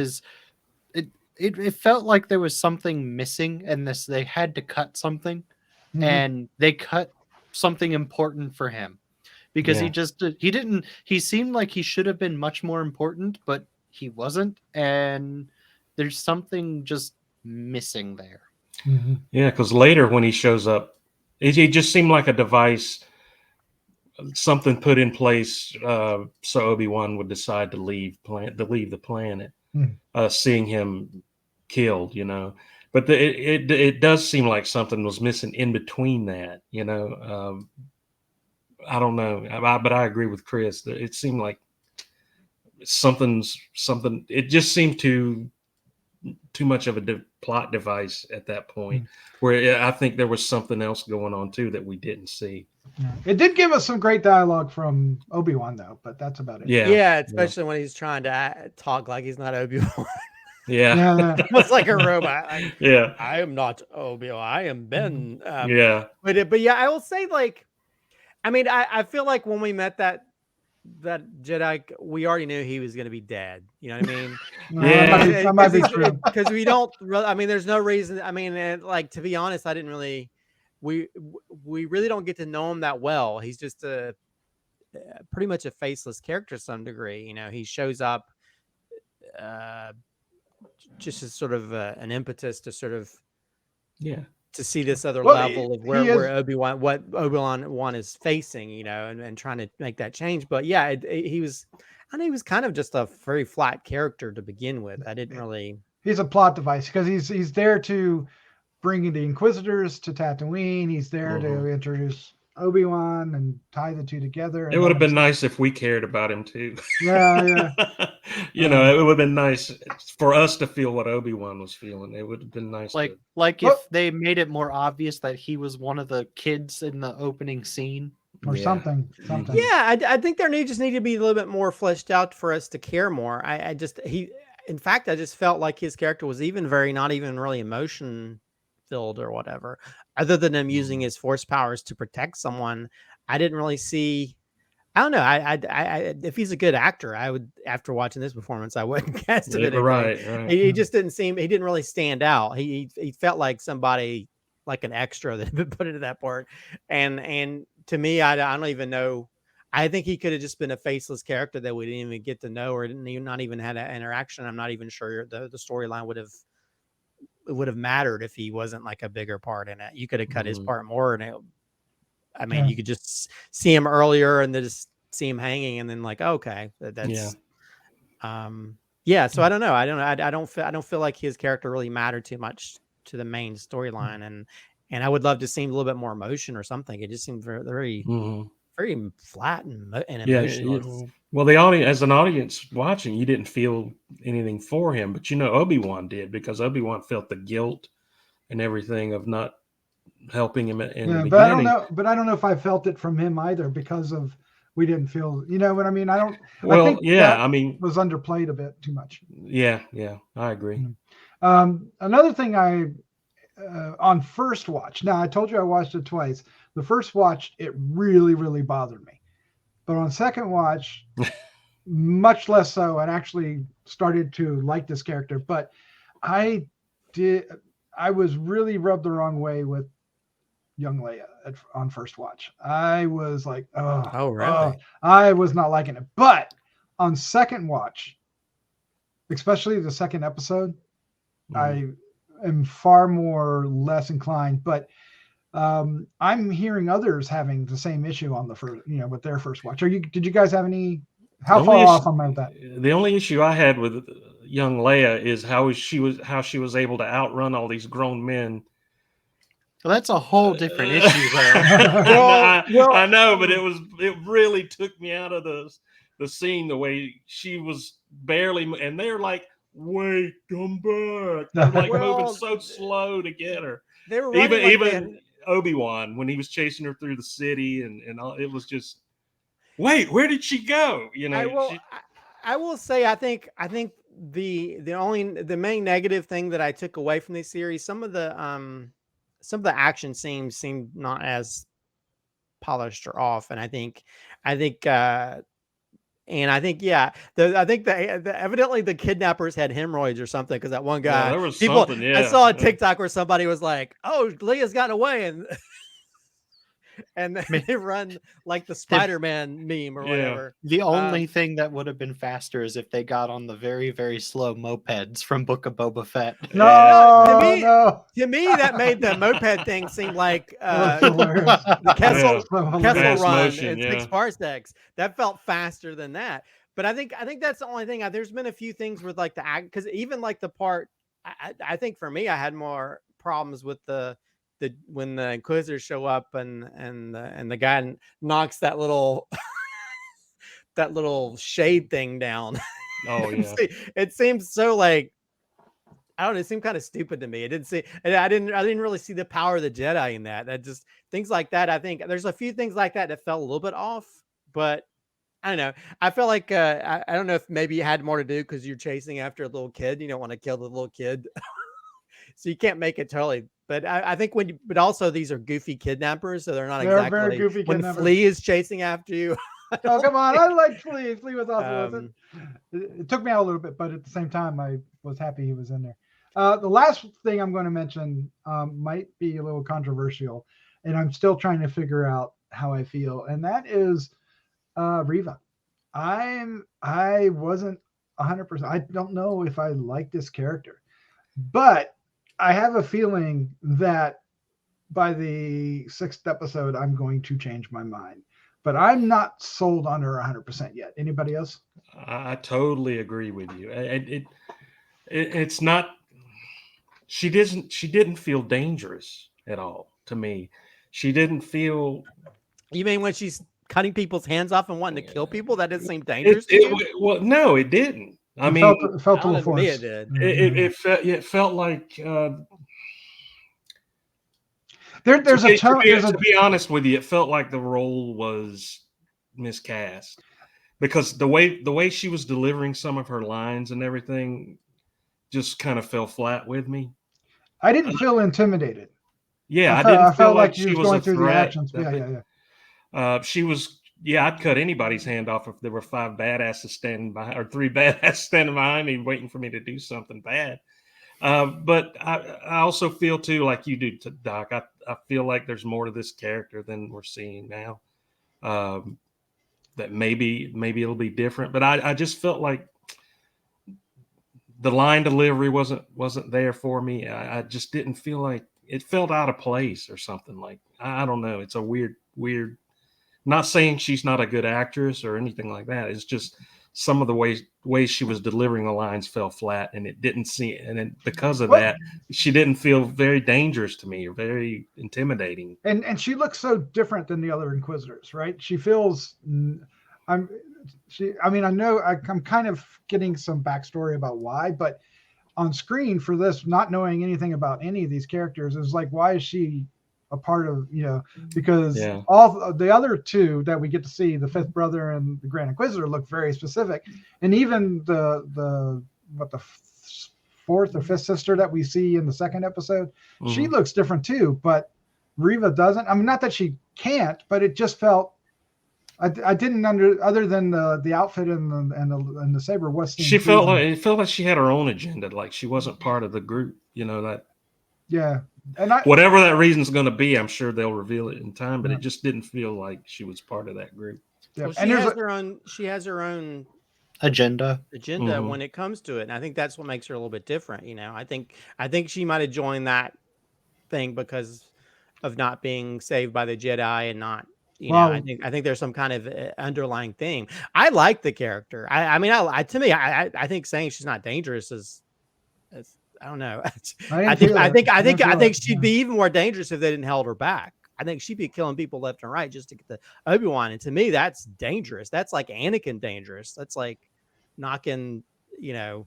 it felt like there was something missing in this. They had to cut something, and they cut something important for him because he seemed like he should have been much more important, but he wasn't, and there's something just missing there. Yeah, because later when he shows up, he just seemed like a device, something put in place so Obi-Wan would decide to leave the planet, seeing him killed, But it does seem like something was missing in between that, I don't know, but I agree with Chris. It seemed like something. It just seemed too much of a plot device at that point, where I think there was something else going on too that we didn't see. Yeah. It did give us some great dialogue from Obi-Wan though, but that's about it. Yeah, especially when he's trying to talk like he's not Obi-Wan. Yeah. Almost like a robot. Yeah. I am not Obi-Wan. I am Ben. Yeah. But yeah, I will say, I feel like when we met that Jedi, we already knew he was going to be dead. You know what I mean? Yeah. That might be true. Because we don't really, there's no reason. To be honest, I didn't really, we really don't get to know him that well. He's just pretty much a faceless character to some degree. He shows up just as sort of an impetus to sort of, to see this other level of where Obi-Wan is facing, and trying to make that change. But yeah, he was kind of just a very flat character to begin with. I didn't really. He's a plot device because he's there to bring the Inquisitors to Tatooine. He's there to introduce Obi-Wan and tie the two together. It would have been nice if we cared about him too. Yeah. It would have been nice for us to feel what Obi-Wan was feeling. It would have been nice. If they made it more obvious that he was one of the kids in the opening scene or something. Yeah, I think there just need to be a little bit more fleshed out for us to care more. In fact, I just felt like his character was not even really emotion filled or whatever, other than him using his force powers to protect someone. I didn't really see. I don't know. I if he's a good actor, I would, after watching this performance, I wouldn't cast him. Right. He just didn't seem. He didn't really stand out. He felt like somebody, like an extra that had been put into that part. And to me, I don't even know. I think he could have just been a faceless character that we didn't even get to know, or not even had an interaction. I'm not even sure the storyline would have mattered if he wasn't like a bigger part in it. You could have cut his part more, and you could just see him earlier and then just see him hanging, and then okay, that's So I don't know. I don't feel like his character really mattered too much to the main storyline, and I would love to see a little bit more emotion or something. It just seemed very very flat and emotional. Well, the audience, as an audience watching, you didn't feel anything for him, but Obi-Wan did, because Obi-Wan felt the guilt and everything of not helping him in the beginning. But I don't know if I felt it from him either, because of we didn't feel. You know what I mean? I don't. Well, I think was underplayed a bit too much. Yeah, I agree. Another thing on first watch. Now, I told you I watched it twice. The first watch, it really, really bothered me. But on second watch, much less so, and actually started to like this character. But I was really rubbed the wrong way with young Leia on first watch. I was like, oh, really? I was not liking it. But on second watch, especially the second episode, I am far more less inclined. But I'm hearing others having the same issue on the first, with their first watch. Did you guys have any How The far only off issue- am I with that? The only issue I had with young Leia is how she was able to outrun all these grown men. Well, that's a whole different issue, though. I know, but it really took me out of the scene the way she was barely, and they're like, "Wait, come back!" They're like moving so slow to get her. They were running Even Obi-Wan, when he was chasing her through the city, and all, it was just, wait, where did she go? You know, I will say, I think the main negative thing that I took away from this series, some of the action scenes seemed not as polished or off, and I think yeah, evidently the kidnappers had hemorrhoids or something, because that one guy, there was something. Yeah, I saw a TikTok where somebody was like, "Oh, Leah's gotten away," and they run like the Spider-Man meme or whatever. The only thing that would have been faster is if they got on the very, very slow mopeds from Book of Boba Fett. To me, that made the moped thing seem like the Kessel run motion, at 6 parsecs. That felt faster than that. But I think that's the only thing. There's been a few things with like the act, because even like the part, I think for me, I had more problems with when the Inquisitors show up and the guy knocks that little that little shade thing down. Oh yeah. It seems so like, I don't know, it seemed kind of stupid to me. I didn't really see the power of the Jedi in that. That just things like that. I think there's a few things like that that felt a little bit off, but I don't know. I felt like I don't know if maybe it had more to do because you're chasing after a little kid. You don't want to kill the little kid. So you can't make it totally. But I think but also these are goofy kidnappers, so they're exactly very goofy when kidnappers. Flea is chasing after you. Oh, come on. I like Flea. Flea was awesome. It took me out a little bit, but at the same time, I was happy he was in there. The last thing I'm going to mention might be a little controversial, and I'm still trying to figure out how I feel, and that is Reva. I wasn't 100%. I don't know if I like this character, but I have a feeling that by the 6th episode, I'm going to change my mind. But I'm not sold on her 100% yet. Anybody else? I totally agree with you. It's not. She didn't feel dangerous at all to me. She didn't feel. You mean when she's cutting people's hands off and wanting to kill people? That doesn't seem dangerous to you? Well, no, it didn't. I mean, it felt a little forced. It did. It felt like. There's a tone. To be honest with you, it felt like the role was miscast, because the way she was delivering some of her lines and everything just kind of fell flat with me. I didn't feel intimidated. Yeah, I felt like she was going a through threat. the actions. Yeah. She was. Yeah, I'd cut anybody's hand off if there were 5 badasses standing behind, or 3 badasses standing behind me waiting for me to do something bad. But I also feel too, like you do, Doc. I feel like there's more to this character than we're seeing now. That maybe it'll be different, but I just felt like the line delivery wasn't there for me. I just didn't feel like it felt out of place or something. Like, I don't know. It's a weird. Not saying she's not a good actress or anything like that. It's just some of the ways she was delivering the lines fell flat, and it didn't seem. And then because of that, she didn't feel very dangerous to me or very intimidating. And she looks so different than the other Inquisitors, right? She feels. I mean, I know I'm kind of getting some backstory about why, but on screen for this, not knowing anything about any of these characters, is like, why is she a part of, because all the other 2 that we get to see, the 5th brother and the Grand Inquisitor, look very specific, and even the 4th or 5th sister that we see in the 2nd episode, she looks different too, but Reva doesn't. I mean, not that she can't, but it just felt. I didn't other than the outfit and the saber. She felt like she had her own agenda, like she wasn't part of the group. That. Yeah. And whatever that reason's going to be, I'm sure they'll reveal it in time, but it just didn't feel like she was part of that group. Yeah. Well, she has her own agenda when it comes to it, and I think that's what makes her a little bit different. I think she might have joined that thing because of not being saved by the Jedi and not You know, I think there's some kind of underlying theme. I like the character. I mean, I think saying she's not dangerous is I don't know. I think she'd be even more dangerous if they didn't hold her back. I think she'd be killing people left and right just to get the Obi-Wan. And to me, that's dangerous. That's like Anakin dangerous. That's like knocking, you know.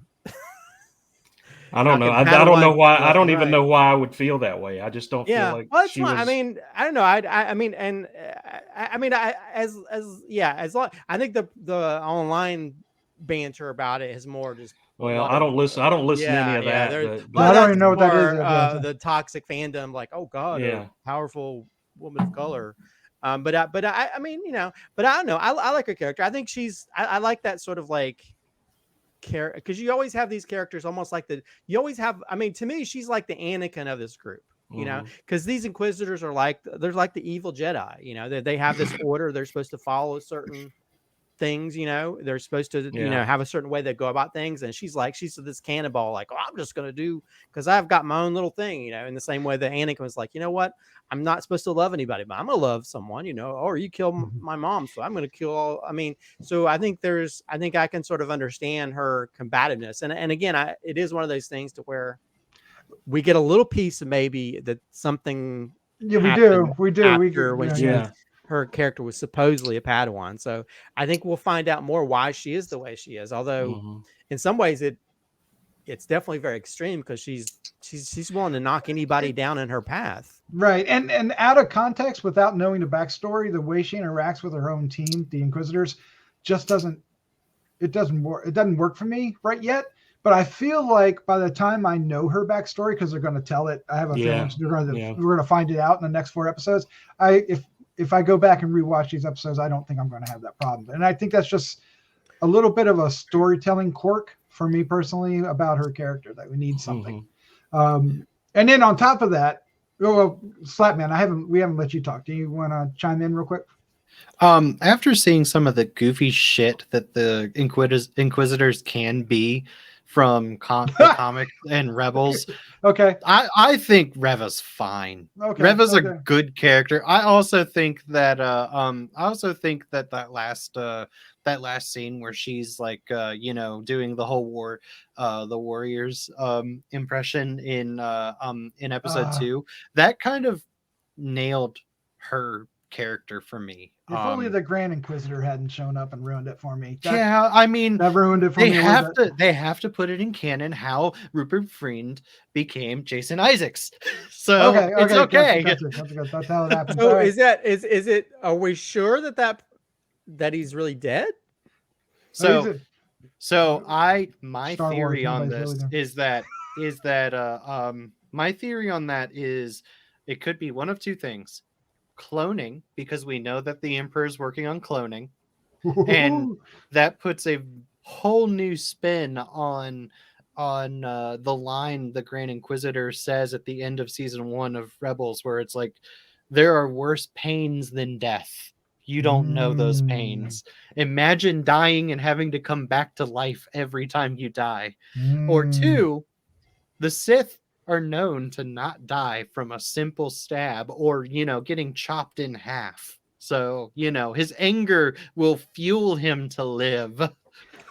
I don't know. I don't know why. I don't even know why I would feel that way. I just don't feel like well, she was... I mean, I don't know. I mean, and I mean, as long, I think the online banter about it is more just. Well, I don't listen to any of that. I don't even know what that is. The toxic fandom, like, oh God, a powerful woman of color. But I mean, you know, but I don't know. I like her character. I think I like that sort of like character, because you always have these characters almost like you always have. I mean, to me, she's like the Anakin of this group. You know, because these Inquisitors are they're like the evil Jedi. You know, they have this order. They're supposed to follow certain things, you know, they're supposed to, you know, have a certain way they go about things. And she's this cannonball, like, oh, I'm just going to do, because I've got my own little thing, you know, in the same way that Anakin was like, you know what, I'm not supposed to love anybody, but I'm going to love someone, you know, or you kill my mom, so I'm going to kill all. I mean, so I think I can sort of understand her combativeness. And again, it is one of those things to where we get a little piece of maybe that something. Yeah, we do. Her character was supposedly a Padawan. So I think we'll find out more why she is the way she is. Although in some ways it's definitely very extreme, because she's willing to knock anybody down in her path. Right. And out of context, without knowing the backstory, the way she interacts with her own team, the Inquisitors, just doesn't work. It doesn't work for me right yet. But I feel like by the time I know her backstory, because they're going to tell it, I have a feeling we're going to find it out in the next 4 episodes. If I go back and rewatch these episodes, I don't think I'm going to have that problem. And I think that's just a little bit of a storytelling quirk for me personally about her character, that we need something. And then on top of that, Slattman, we haven't let you talk. Do you want to chime in real quick? After seeing some of the goofy shit that the Inquisitors can be from the comic and Rebels. Okay. I think Reva's fine. Okay. Reva's a good character. I also think that that last scene where she's like you know, doing the whole the Warriors impression in episode 2, that kind of nailed her character for me. If only the Grand Inquisitor hadn't shown up and ruined it for me. I mean, that ruined it for me. They have to put it in canon how Rupert Friend became Jason Isaacs. So it's okay. Gotcha. That's how it happened. So is it? Are we sure that he's really dead? So my theory on this is that my theory on that is it could be one of two things. Cloning, because we know that the Emperor is working on cloning, and that puts a whole new spin on the line the Grand Inquisitor says at the end of season 1 of Rebels, where it's like, there are worse pains than death. You don't know those pains. Imagine dying and having to come back to life every time you die. Or 2, the Sith are known to not die from a simple stab or, you know, getting chopped in half. So, you know, his anger will fuel him to live.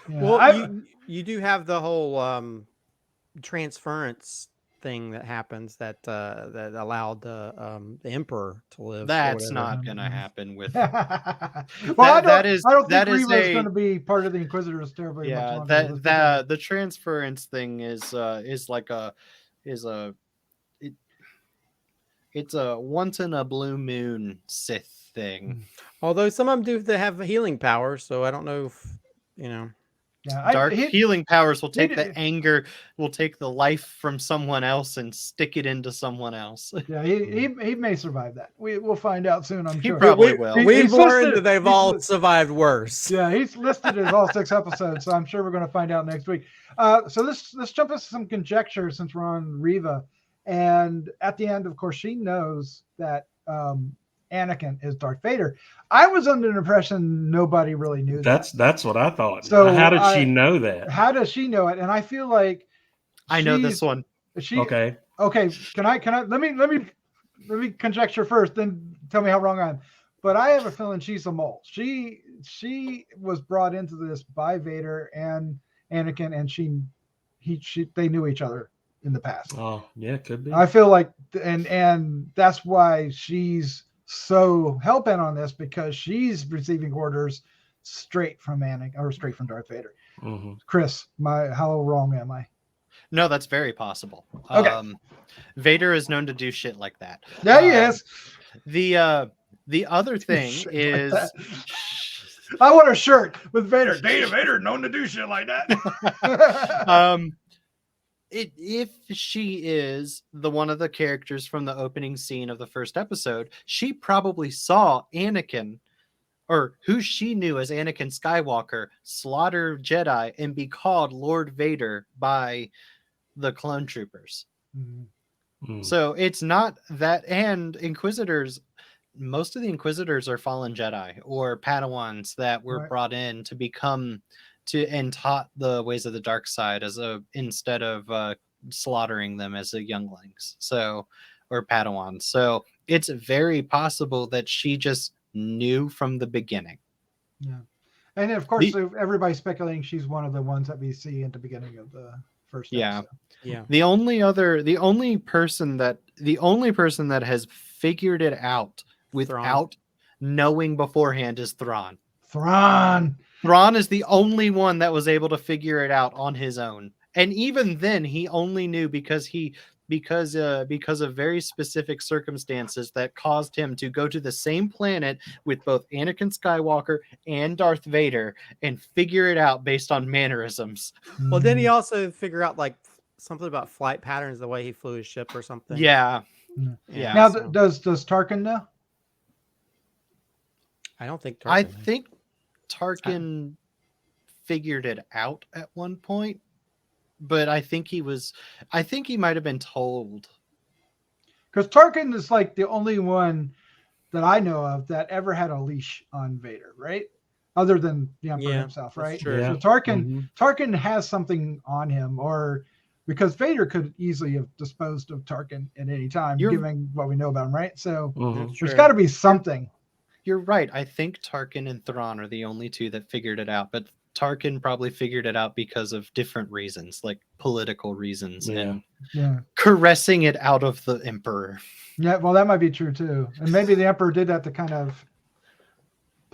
Yeah. Well, you do have the whole transference thing that happens that allowed the Emperor to live. That's not going to happen with. Well, I don't think Reva's going to be part of the Inquisitors terribly much longer. The transference thing is like it's a once in a blue moon Sith thing. Although some of them they have healing powers, so I don't know if, you know. Yeah, healing powers will take the anger, will take the life from someone else and stick it into someone else. Yeah, he may survive that. We'll find out soon, I'm sure. He probably will. We've learned that they've all survived worse. Yeah, he's listed as all 6 episodes, so I'm sure we're going to find out next week. So let's jump into some conjecture since we're on Reva. And at the end, of course, she knows that Anakin is Darth Vader. I was under the impression nobody really knew that. That's what I thought. So how did she know that? How does she know it? And I feel like I know this one. Okay. Can I let me conjecture first, then tell me how wrong I am. but I have a feeling she's a mole. She was brought into this by Vader and Anakin, and they knew each other in the past. Oh, yeah, could be. I feel like, and that's why she's so hell-bent on this, because she's receiving orders straight from Anakin, or straight from Darth Vader. Mm-hmm. Chris, how wrong am I? No, that's very possible. Okay. Vader is known to do shit like that. Yeah, he is. The other thing Shit is, like I want a shirt with Vader. Data Vader known to do shit like that. if she is one of the characters from the opening scene of the first episode, she probably saw Anakin, or who she knew as Anakin Skywalker, slaughter Jedi and be called Lord Vader by the clone troopers. Mm. So it's not that, and Inquisitors, most of the Inquisitors are fallen Jedi or Padawans that were Right. brought in to become and taught the ways of the dark side instead of slaughtering them as younglings, or Padawans. So it's very possible that she just knew from the beginning. Yeah, and of course, everybody's speculating she's one of the ones that we see at the beginning of the first. Yeah. Episode. Yeah. The only person that has figured it out without knowing beforehand is Thrawn. Thrawn is the only one that was able to figure it out on his own. And even then, he only knew because of very specific circumstances that caused him to go to the same planet with both Anakin Skywalker and Darth Vader and figure it out based on mannerisms. Well, didn't he also figure out like something about flight patterns, the way he flew his ship or something? Yeah. Yeah. Now, so- does Tarkin know? I don't think. I Tarkin knows. think Tarkin figured it out at one point, but I think he might have been told. Because Tarkin is like the only one that I know of that ever had a leash on Vader, right? Other than the Emperor himself, that's right? true. Yeah. So Tarkin Mhm. Tarkin has something on him, or because Vader could easily have disposed of Tarkin at any time, given what we know about him, right? So Mhm. That's there's true. got to be something. You're right. I think Tarkin and Thrawn are the only two that figured it out, but Tarkin probably figured it out because of different reasons, like political reasons and Yeah. caressing it out of the Emperor. Yeah, well, that might be true too, and maybe the Emperor did that to kind of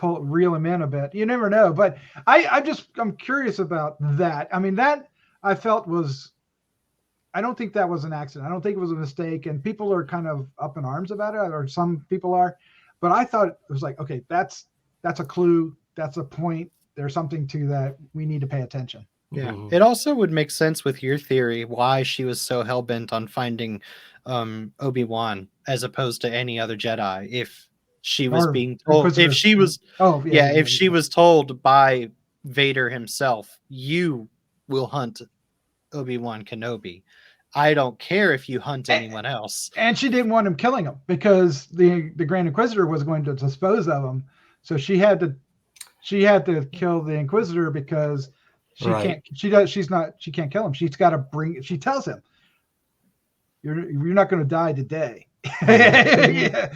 reel him in a bit. You never know, but I'm curious about that. I mean, that I felt was, I don't think that was an accident. I don't think it was a mistake, and people are kind of up in arms about it, or some people are. But I thought it was like, okay, that's a clue, that's a point. There's something to that. We need to pay attention. Yeah. Mhm. It also would make sense with your theory why she was so hell-bent on finding Obi-Wan as opposed to any other Jedi. If she was Or being told, Inquisitor. if she was, Oh, yeah. if she was told by Vader himself, you will hunt Obi-Wan Kenobi. I don't care if you hunt anyone else. And she didn't want him killing him because the Grand Inquisitor was going to dispose of him. So she had to kill the Inquisitor because she can't kill him. She's got to she tells him, you're not going to die today. Yeah.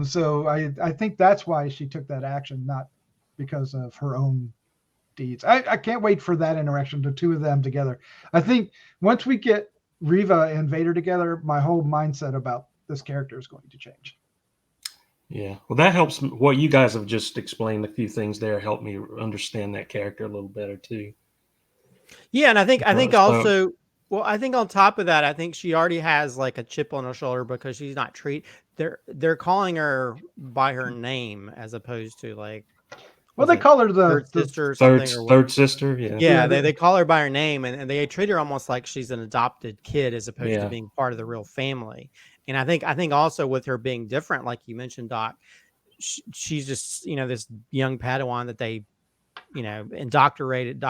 So I think that's why she took that action, not because of her own deeds. I can't wait for that interaction, the two of them together. I think once we get Reva and Vader together, my whole mindset about this character is going to change. Yeah. Well, that helps. What you guys have just explained, a few things there, help me understand that character a little better too. Yeah, and I think So- also, well, I think on top of that, I think she already has like a chip on her shoulder because she's not they're calling her by her name as opposed to like, Well, was they it call her the third sister or something. or what- Third sister. Yeah. Yeah, they call her by her name, and they treat her almost like she's an adopted kid as opposed Yeah. to being part of the real family. And I think also with her being different, like you mentioned, Doc, she's just this young Padawan that they indoctrinated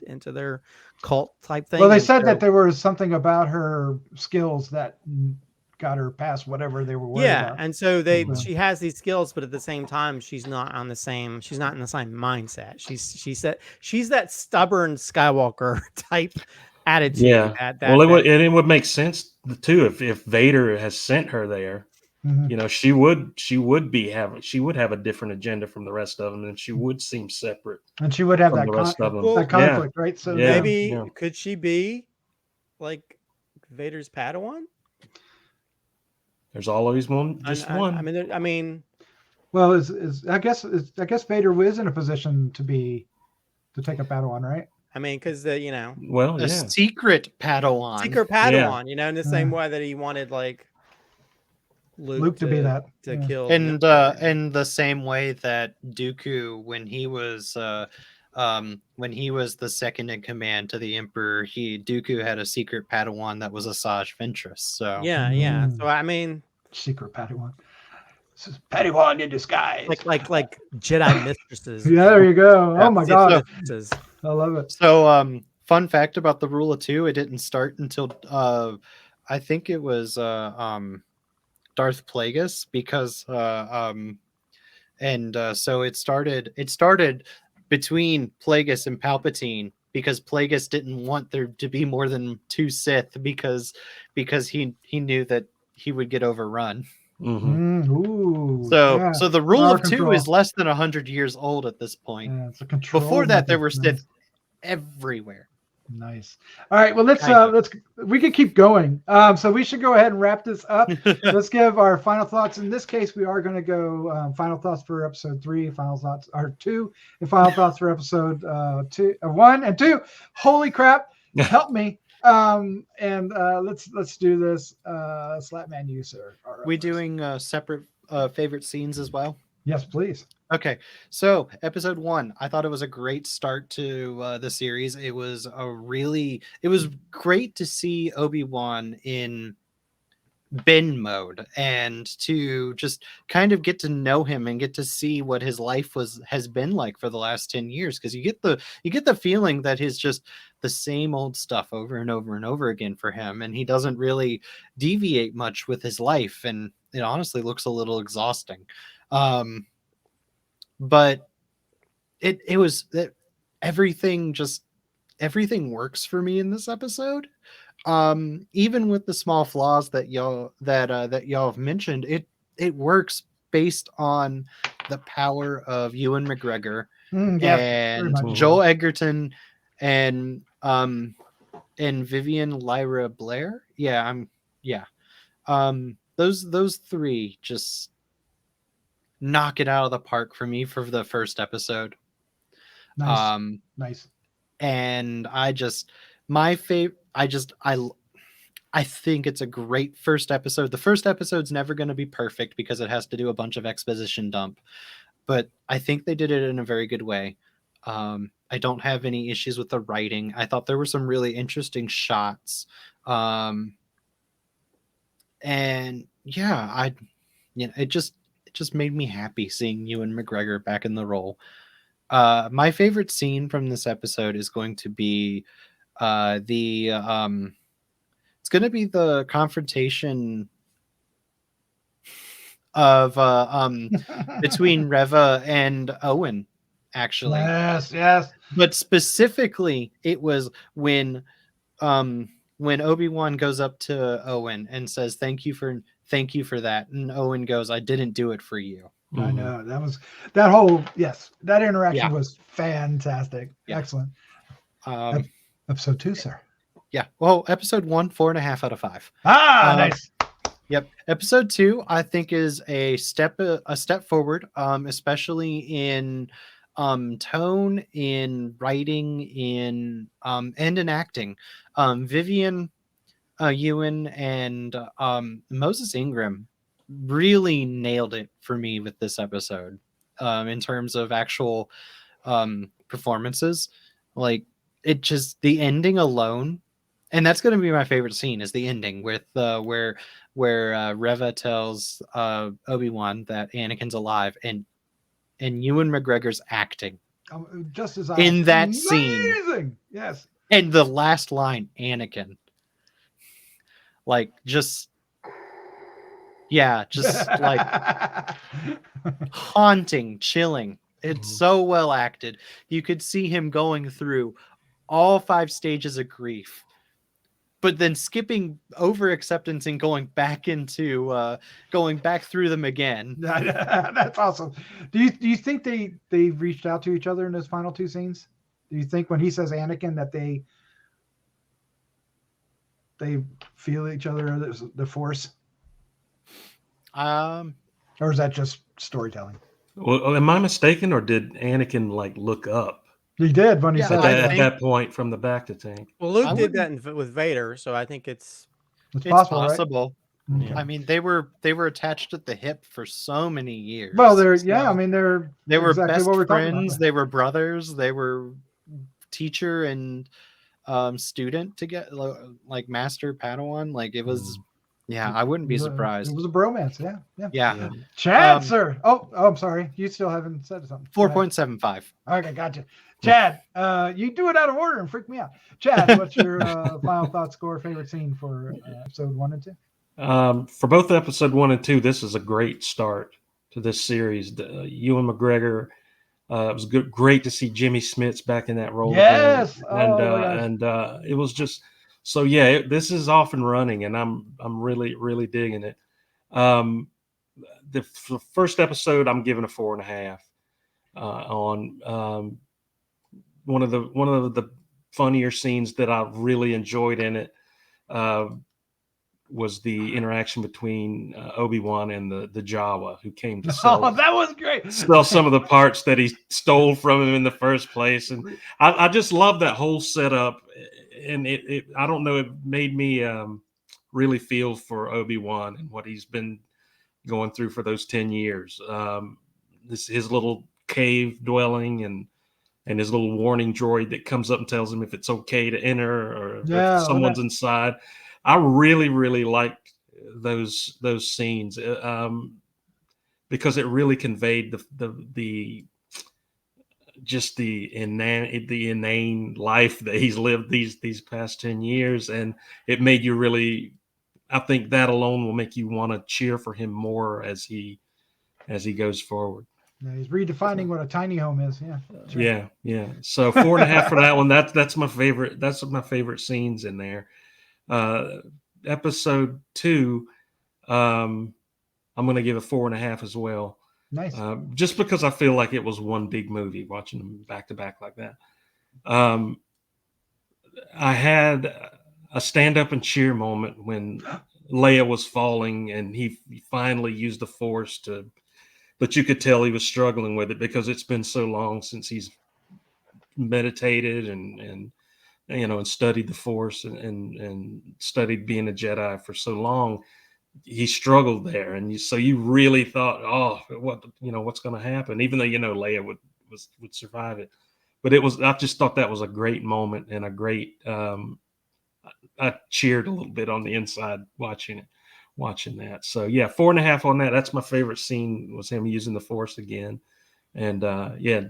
into their cult type thing. Well, they And said so- that there was something about her skills that got her past whatever they were worried about. and so Mhm. she has these skills, but at the same time, she's not in the same mindset. She's that stubborn Skywalker type attitude. Yeah. Well, it would make sense too if Vader has sent her there. Mhm. You know, she would have a different agenda from the rest of them, and she would seem separate And she would have from that the rest of them. Well, that Yeah, conflict, right? So yeah, Maybe yeah. could she be like Vader's Padawan? There's always one, And just one. I mean, well, I guess Vader is in a position to take a Padawan, right? because Well, A yeah, secret Padawan. secret Padawan, in the same way that he wanted like Luke to be that. to Yeah. kill. And the Emperor. in the same way that Dooku, when he was the second in command to the Emperor, Dooku had a secret Padawan that was Asajj Ventress. So Yeah. So Mm. I mean, Secret Padawan. This is Padawan in disguise. like Jedi mistresses. Yeah, there you go. Yeah. Oh my Sith god, mistresses. I love it. So, fun fact about the rule of two: it didn't start until I think it was Darth Plagueis, because so it started between Plagueis and Palpatine, because Plagueis didn't want there to be more than two Sith, because he knew that he would get overrun. Ooh, So yeah. so the rule Power of two control. is less than 100 years old at this point. Yeah, it's a control. Before that, there method. were Nice. Sith everywhere. Nice. All right. Well, let's Kind of. we can keep going. So we should go ahead and wrap this up. Let's give our final thoughts. In this case, we are going to go final thoughts for episode 3, final thoughts are 2, and final thoughts for episode 1 and 2. Holy crap! Help me. Let's do this. Slatman, you sir. We doing separate favorite scenes as well? Yes, please. Okay, so episode 1, I thought it was a great start to the series. It was great to see Obi-Wan in Ben mode, and to just kind of get to know him and get to see what his life has been like for the last 10 years, because you get the feeling that he's just the same old stuff over and over and over again for him, and he doesn't really deviate much with his life, and it honestly looks a little exhausting. But it was that everything works for me in this episode. Even with the small flaws that y'all have mentioned, it works based on the power of Ewan McGregor and Joel Edgerton and Vivian Lyra Blair. Those three just knock it out of the park for me for the first episode. Nice. Nice. And I think it's a great first episode. The first episode's never going to be perfect because it has to do a bunch of exposition dump, but I think they did it in a very good way. I don't have any issues with the writing. I thought there were some really interesting shots. And yeah, it just made me happy seeing Ewan McGregor back in the role. My favorite scene from this episode is going to be it's going to be the confrontation of between Reva and Owen, actually. Yes. But specifically, it was when Obi-Wan goes up to Owen and says, "Thank you for that," and Owen goes, "I didn't do it for you." I know that interaction was fantastic. Yeah. Excellent. Episode 2, sir. Yeah. Well, episode 1, 4.5 out of 5. Nice. Yep. Episode 2, I think, is a step forward, especially in tone, in writing, and in acting. Vivian Ewan and Moses Ingram really nailed it for me with this episode, in terms of actual performances. Like, it just, the ending alone, and that's going to be my favorite scene, is the ending with where Reva tells Obi-Wan that Anakin's alive, and Ewan McGregor's acting just as in that amazing. Scene. Yes. And the last line, Anakin, like, just like haunting, chilling. It's so well acted. You could see him going through all 5 stages of grief but then skipping over acceptance and going back through them again. That's awesome. Do you think they reached out to each other in those final two scenes? Do you think when he says Anakin that they feel each other, the Force, or is that just storytelling? Well, am I mistaken, or did Anakin like look up He did when he Yeah, said at that point from the bacta tank? Well, Luke I did that with Vader, so I think it's it's It's possible, right? possible. Okay. I mean, they were attached at the hip for so many years. Well, So they were best what we're talking friends. about. They were brothers. They were teacher and student to get like master Padawan. Like it was, yeah. I wouldn't be surprised. It was a bromance. Yeah. Yeah. Chad, sir. Oh, I'm sorry. You still haven't said something. 4.75. Okay, gotcha. Chad, you do it out of order and freak me out. Chad, what's your final thought, score, favorite scene for episode 1 and 2? For both episode 1 and 2, this is a great start to this series. Ewan McGregor. It was great to see Jimmy Smits back in that role. Yes, and it was just so. Yeah, this is off and running, and I'm really digging it. The first episode, I'm giving a 4.5 on one of the funnier scenes that I really enjoyed in it. Was the interaction between Obi-Wan and the Jawa who came to sell. Oh, that was great. Sell some of the parts that he stole from him in the first place, and I just love that whole setup. And it I don't know, it made me really feel for Obi-Wan and what he's been going through for those 10 years. His little cave dwelling and his little warning droid that comes up and tells him if it's okay to enter or if someone's inside. I really liked those scenes because it really conveyed the inane life that he's lived these past 10 years, and it made you really. I think that alone will make you want to cheer for him more as he goes forward. Yeah, he's redefining what a tiny home is. Yeah. Right. Yeah. So 4.5 for that one. That's my favorite. That's my favorite scenes in there. Episode 2, I'm going to give a 4.5 as well. Nice. Just because I feel like it was one big movie, watching them back to back like that. I had a stand up and cheer moment when Leia was falling and he finally used the Force but you could tell he was struggling with it because it's been so long since he's meditated and studied the Force and studied being a Jedi for so long. He struggled there, and so you really thought, what's going to happen? Even though Leia would survive it, but I just thought that was a great moment and a great. I cheered a little bit on the inside watching that. So yeah, 4.5 on that. That's my favorite scene, was him using the Force again, and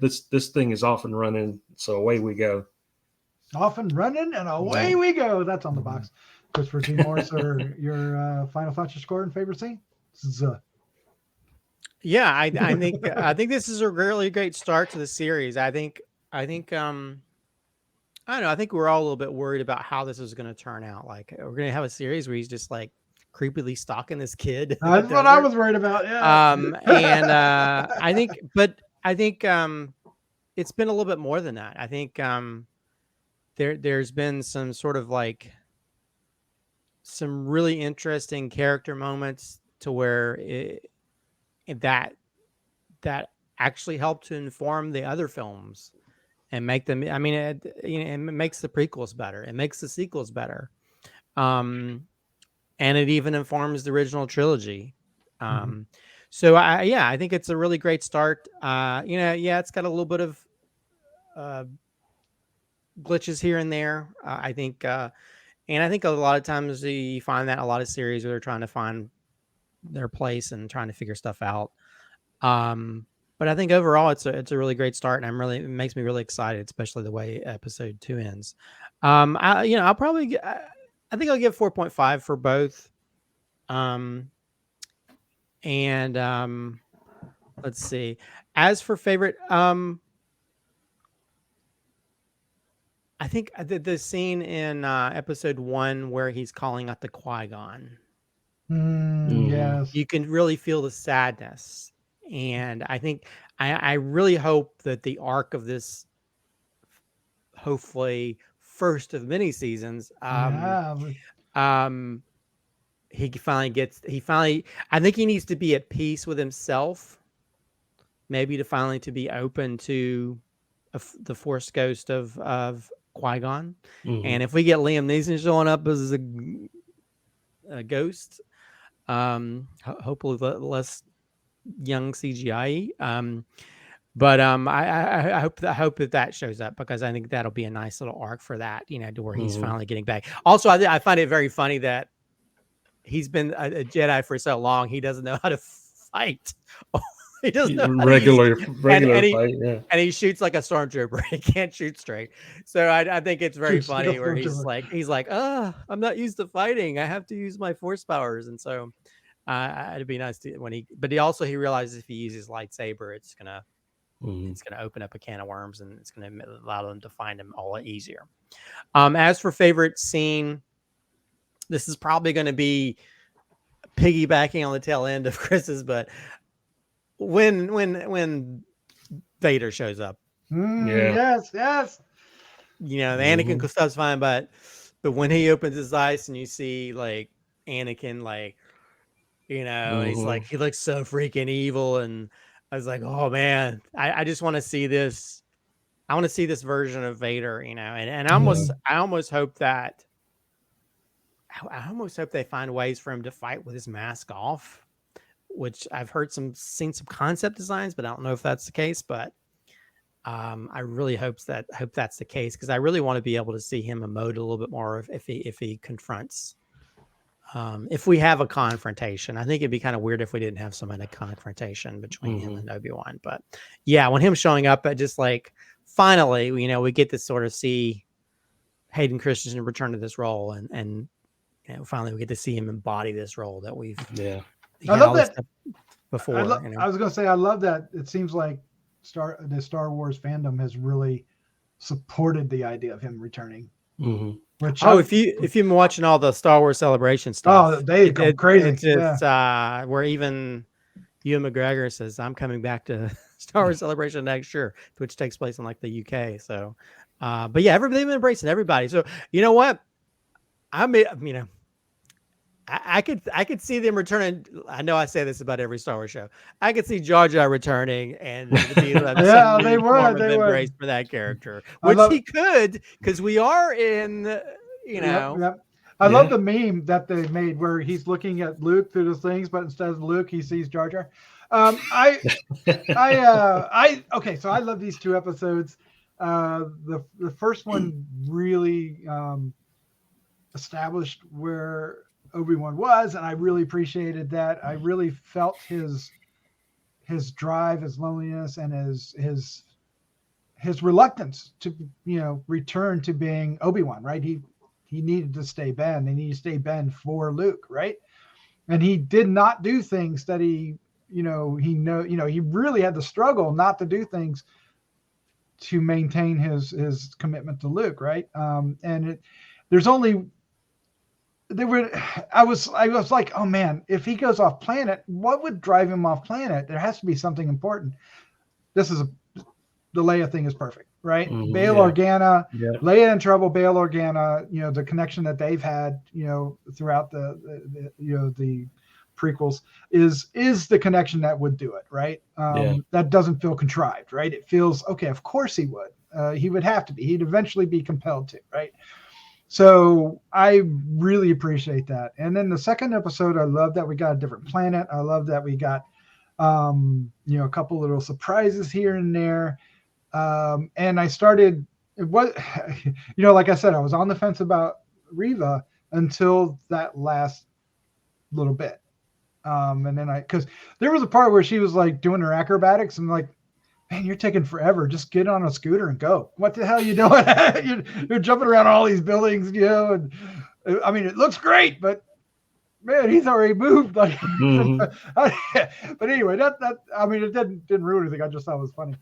this thing is off and running. So away we go. Off and running, and away we go. That's on the box. Christopher T. Morris, or your final thoughts, your score and favorite scene? Yeah, I think this is a really great start to the series. I think I don't know. I think we're all a little bit worried about how this is going to turn out. Like, we're going to have a series where he's just like creepily stalking this kid. That's what I was worried about. Yeah. And I think it's been a little bit more than that. I think there's been some sort of like some really interesting character moments to where that actually helped to inform the other films and make them. I mean, it makes the prequels better. It makes the sequels better. And it even informs the original trilogy. So I think it's a really great start. It's got a little bit of glitches here and there. I think a lot of times you find that a lot of series where they're trying to find their place and trying to figure stuff out. But I think overall it's a really great start, and it makes me really excited, especially the way episode 2 ends. I think I'll give 4.5 for both. Let's see. As for favorite, I think the scene in episode 1 where he's calling out the Qui-Gon, Yes. you can really feel the sadness. And I think I really hope that the arc of this, hopefully first of many seasons, he finally I think he needs to be at peace with himself, maybe to be open to the Force ghost of Qui-Gon. And if we get Liam Neeson showing up as a ghost, hopefully less young CGI. But I hope that shows up, because I think that'll be a nice little arc for that, to where he's finally getting back. Also, I find it very funny that he's been a Jedi for so long, he doesn't know how to fight. He doesn't know how regular to fight, yeah. And he shoots like a stormtrooper. He can't shoot straight. So I think it's very funny where he's like, I'm not used to fighting. I have to use my Force powers. And so it'd be nice to but he realizes if he uses lightsaber, it's gonna open up a can of worms, and it's gonna allow them to find him all easier. As for favorite scene, this is probably going to be piggybacking on the tail end of Chris's, but when Vader shows up, yes, the Anakin stuff's fine, but when he opens his eyes and you see like Anakin, like, he's like, he looks so freaking evil, and I was like, oh man, I just want to see this. I want to see this version of Vader, and I almost hope that. I almost hope they find ways for him to fight with his mask off, which I've seen some concept designs, but I don't know if that's the case. But I really hope that's the case, because I really want to be able to see him emote a little bit more if he confronts. If we have a confrontation, I think it'd be kind of weird if we didn't have some kind of confrontation between him and Obi-Wan. But yeah, when him showing up, at just like finally, we get to sort of see Hayden Christensen return to this role, and finally we get to see him embody this role that we've I love that before. I was going to say, I love that. It seems like the Star Wars fandom has really supported the idea of him returning. Which if you've been watching all the Star Wars Celebration stuff, they go crazy. It's where even Ewan McGregor says, "I'm coming back to Star Wars Celebration next year," which takes place in like the UK. So, but yeah, they've been embracing everybody. So you know what? I could see them returning. I know I say this about every Star Wars show. I could see Jar Jar returning, and be they would embrace for that character, which he could, because we are in, I love the meme that they made where he's looking at Luke through the things, but instead of Luke, he sees Jar Jar. Okay, so I love these two episodes. The first one really established where Obi-Wan was, and I really appreciated that. I really felt his drive, his loneliness, and his reluctance to return to being Obi-Wan, right? He needed to stay Ben, and he needed to stay Ben for Luke, right? And he did not do things that he really had to struggle not to do things to maintain his commitment to Luke, right? I was like, oh man, if he goes off planet, what would drive him off planet? There has to be something important. The Leia thing is perfect, right? Bail Organa, Leia in trouble, Bail Organa, the connection that they've had, throughout the prequels is the connection that would do it, right? That doesn't feel contrived, right? It feels, okay, of course he would. He would have to be. He'd eventually be compelled to, right? So I really appreciate that. And then the second episode, I love that we got a different planet. I love that we got, a couple little surprises here and there. And I started, like I said, I was on the fence about Reva until that last little bit. And then because there was a part where she was like doing her acrobatics, and like, man, you're taking forever. Just get on a scooter and go. What the hell are you doing? you're jumping around all these buildings, and I mean, it looks great, but man, he's already moved. Like, but anyway, that I mean, it didn't ruin anything. I just thought it was funny.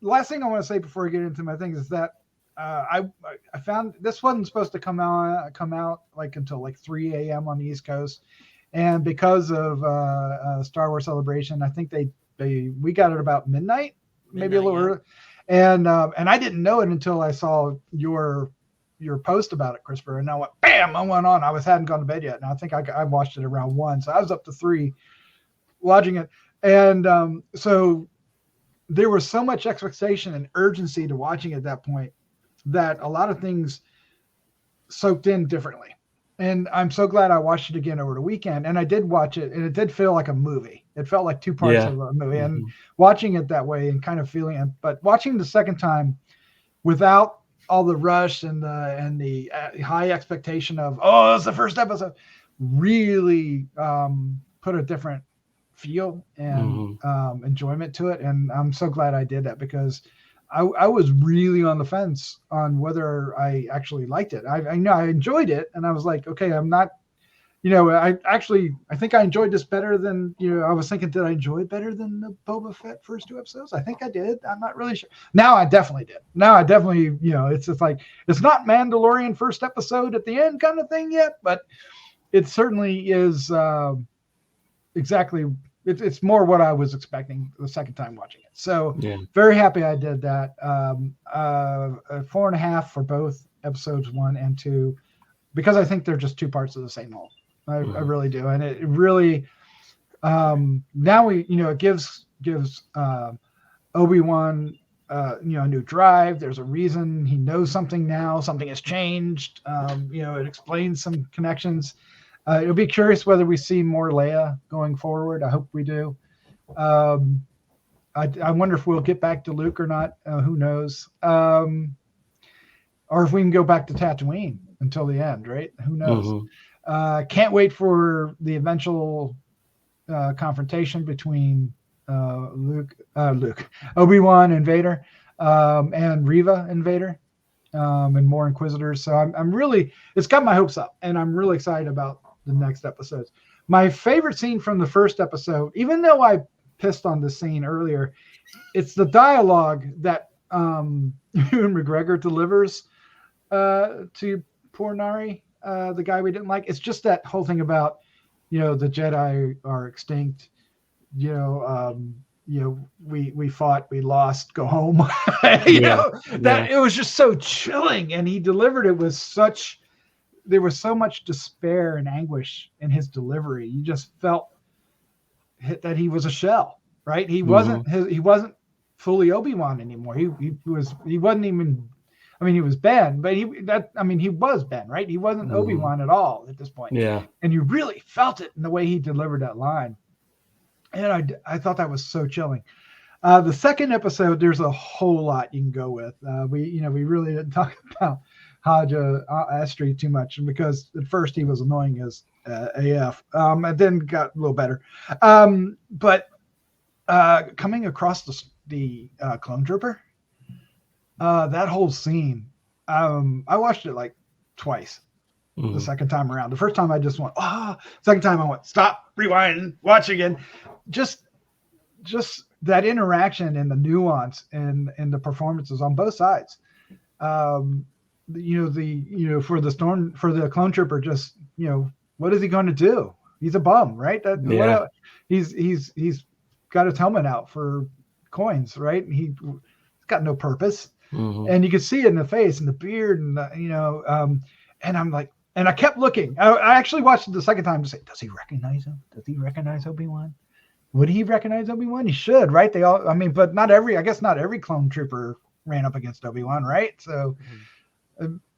Last thing I want to say before I get into my things is that I found this wasn't supposed to come out like until like 3 a.m. on the East Coast, and because of Star Wars Celebration, I think we got it about midnight, maybe a little early, and I didn't know it until I saw your post about it, Christopher, and I went bam, I went on. Hadn't gone to bed yet, and I think I watched it around 1, so I was up to 3 watching it, and so there was so much expectation and urgency to watching it at that point that a lot of things soaked in differently. And I'm so glad I watched it again over the weekend. And I did watch it, and it did feel like a movie. It felt like 2 parts of a movie. And watching it that way and kind of feeling it, but watching the second time without all the rush and the high expectation of, oh, it's the first episode, really put a different feel and enjoyment to it. And I'm so glad I did that, because I was really on the fence on whether I actually liked it. I know I enjoyed it, and I was like, okay, I'm not, I think I enjoyed this better than, I was thinking, did I enjoy it better than the Boba Fett first 2 episodes? I think I did. I'm not really sure. Now I definitely did. Now I definitely, it's just like, it's not Mandalorian first episode at the end kind of thing yet, but it certainly is exactly. It's more what I was expecting the second time watching it. So very happy I did that. 4.5 for both episodes 1 and 2, because I think they're just 2 parts of the same whole. I really do. And it really, now it gives Obi-Wan, a new drive. There's a reason he knows something now. Something has changed. It explains some connections. It'll be curious whether we see more Leia going forward. I hope we do. I wonder if we'll get back to Luke or not. Who knows? Or if we can go back to Tatooine until the end, right? Who knows? Can't wait for the eventual confrontation between Obi-Wan and Vader, and Reva and Vader, and more Inquisitors. So I'm really, it's got my hopes up, and I'm really excited about the next episodes. My favorite scene from the first episode, even though I pissed on the scene earlier, it's the dialogue that Ewan McGregor delivers to poor Nari, the guy we didn't like. It's just that whole thing about, the Jedi are extinct. We fought, we lost, go home. It was just so chilling, and he delivered it with such. There was so much despair and anguish in his delivery. You just felt that he was a shell, right? He wasn't he wasn't fully Obi-Wan anymore. He wasn't even. I mean, he was Ben, but he was Ben, right? He wasn't Obi-Wan at all at this point. Yeah, and you really felt it in the way he delivered that line. And I thought that was so chilling. The second episode, there's a whole lot you can go with. We really didn't talk about Haja Astri too much, because at first he was annoying as AF, and then got a little better. But coming across the clone trooper, that whole scene, I watched it like twice. The second time around. The first time I just went, second time I went, stop, rewind, watch again. Just that interaction and the nuance and the performances on both sides. For the clone trooper, just, what is he going to do? He's a bum, right? He's got his helmet out for coins, right? He's got no purpose. And you could see it in the face and the beard and and I'm like, and I kept looking. I actually watched it the second time to say, does he recognize him? Does he recognize Obi-Wan? Would he recognize Obi-Wan? He should, right? But not every clone trooper ran up against Obi-Wan, right? So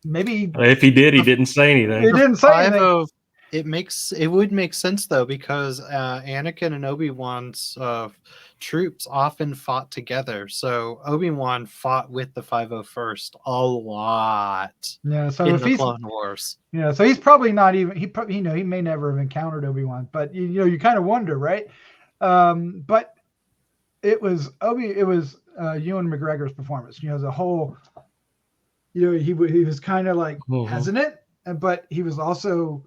maybe if he did, he didn't say anything. He didn't say anything. It would make sense though, because Anakin and Obi-Wan's troops often fought together. So Obi-Wan fought with the 501st a lot. Yeah, so in the Clone Wars. Yeah, so he's probably not even. He may never have encountered Obi-Wan, but you kind of wonder, right? But it was Ewan McGregor's performance. The whole. He was kind of like hesitant, but he was also.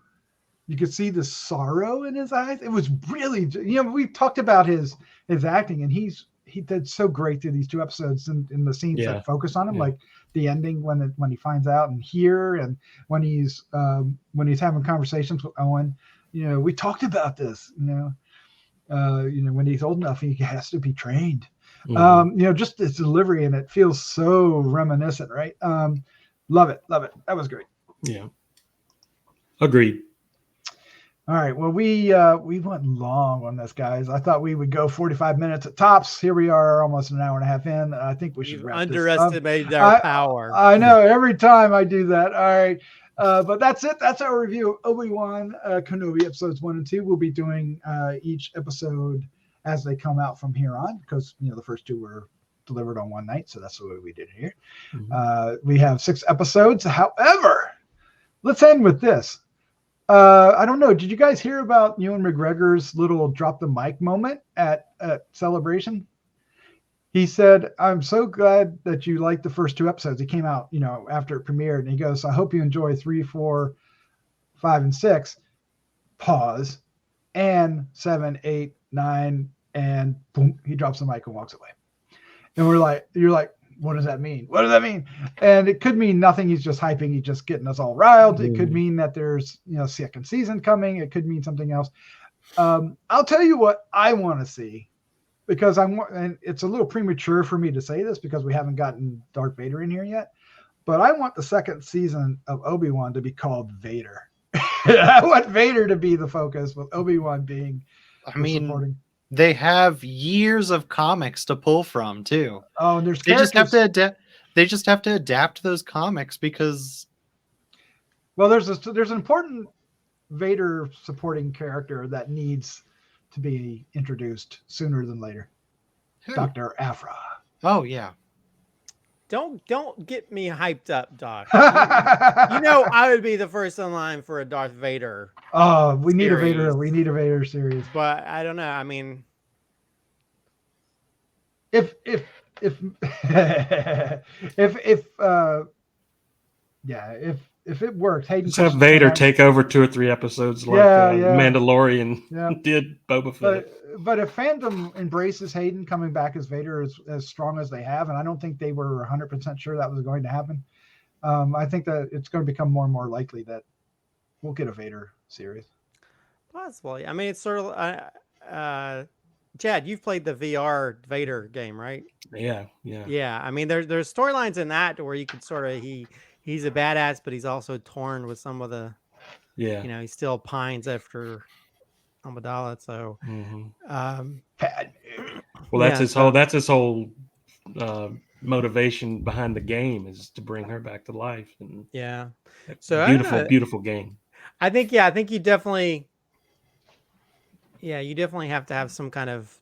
You could see the sorrow in his eyes. It was really, we talked about his acting, and he did so great through these 2 episodes in the scenes that focus on him, like the ending when he finds out, and here, and when he's having conversations with Owen. We talked about this. When he's old enough, he has to be trained. Just its delivery, and it feels so reminiscent, right? Love it. That was great. Yeah. Agreed. All right. Well, we went long on this, guys. I thought we would go 45 minutes at tops. Here we are, almost an hour and a half in. I think we should wrap underestimated this up. our power. I know. Every time I do that. All right. But that's it. That's our review of Obi-Wan Kenobi episodes 1 and 2. We'll be doing each episode as they come out from here on, because the first 2 were delivered on one night, so that's the way we did it here. We have 6 episodes. However, let's end with this. I don't know. Did you guys hear about Ewan McGregor's little drop the mic moment at Celebration? He said, "I'm so glad that you liked the first 2 episodes." He came out, after it premiered, and he goes, "I hope you enjoy 3, 4, 5, and 6. Pause. And 7, 8, 9, and boom, he drops the mic and walks away." And you're like, what does that mean? What does that mean? And it could mean nothing. He's just hyping. He's just getting us all riled. It could mean that there's, second season coming. It could mean something else. I'll tell you what I want to see, because and it's a little premature for me to say this because we haven't gotten Darth Vader in here yet, but I want the second season of Obi-Wan to be called Vader. I want Vader to be the focus, with Obi-Wan being supporting. They have years of comics to pull from too. Oh, and they just have to adapt. They just have to adapt those comics because. Well, there's an important Vader supporting character that needs to be introduced sooner than later. Who? Dr. Aphra. Oh yeah. Don't get me hyped up, Doc. I would be the first in line for a Darth Vader. Oh, we need series. a Vader. We need a Vader series. But I don't know. I mean, if it works, Hayden. Just have Vader take over 2 or 3 episodes like Mandalorian did Boba Fett. But if fandom embraces Hayden coming back as Vader as strong as they have, and I don't think they were 100% sure that was going to happen, I think that it's going to become more and more likely that we'll get a Vader series. Possibly. I mean, it's sort of Chad, you've played the VR Vader game, right? Yeah. I mean, there's storylines in that where you could sort of he's a badass, but he's also torn with some of the he still pines after Amidala. So that's his whole motivation behind the game, is to bring her back to life. And so beautiful game. I think you definitely have to have some kind of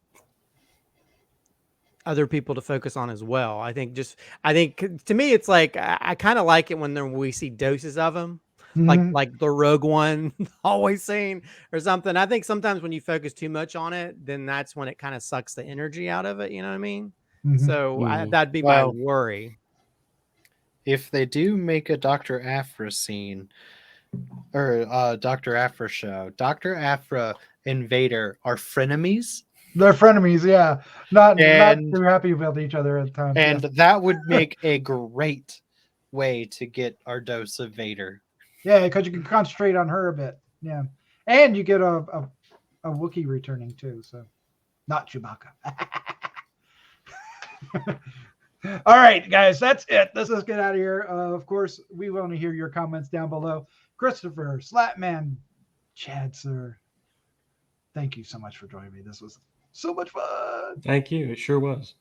other people to focus on as well. I think to me, it's like, I kind of like it when we see doses of them, like the Rogue One always scene or something. I think sometimes when you focus too much on it, then that's when it kind of sucks the energy out of it. You know what I mean? So that'd be my worry. If they do make a Dr. Aphra scene or Dr. Aphra show, Dr. Aphra and Vader are frenemies. They're frenemies, yeah. Not too happy about each other at the time. And that would make a great way to get our dose of Vader. Yeah, because you can concentrate on her a bit. Yeah. And you get a Wookiee returning too, so not Chewbacca. All right, guys, that's it. Let's just get out of here. Of course, we want to hear your comments down below. Christopher, Slattman, Chad, sir, thank you so much for joining me. This was so much fun. Thank you. It sure was.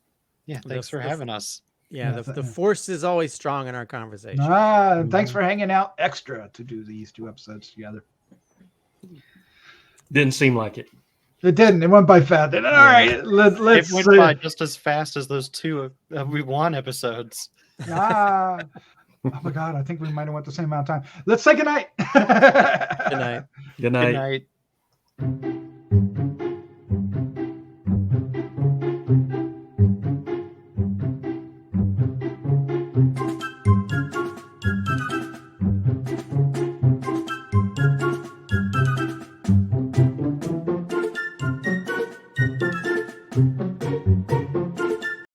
Yeah, thanks for having us. Yeah, the force is always strong in our conversation. And thanks for hanging out extra to do these 2 episodes together. Didn't seem like it. It didn't. It went by fast. All right, let's. It went by just as fast as those 2 Obi-Wan episodes. Oh my God, I think we might have went the same amount of time. Let's say goodnight. Good night. Good night. Good night.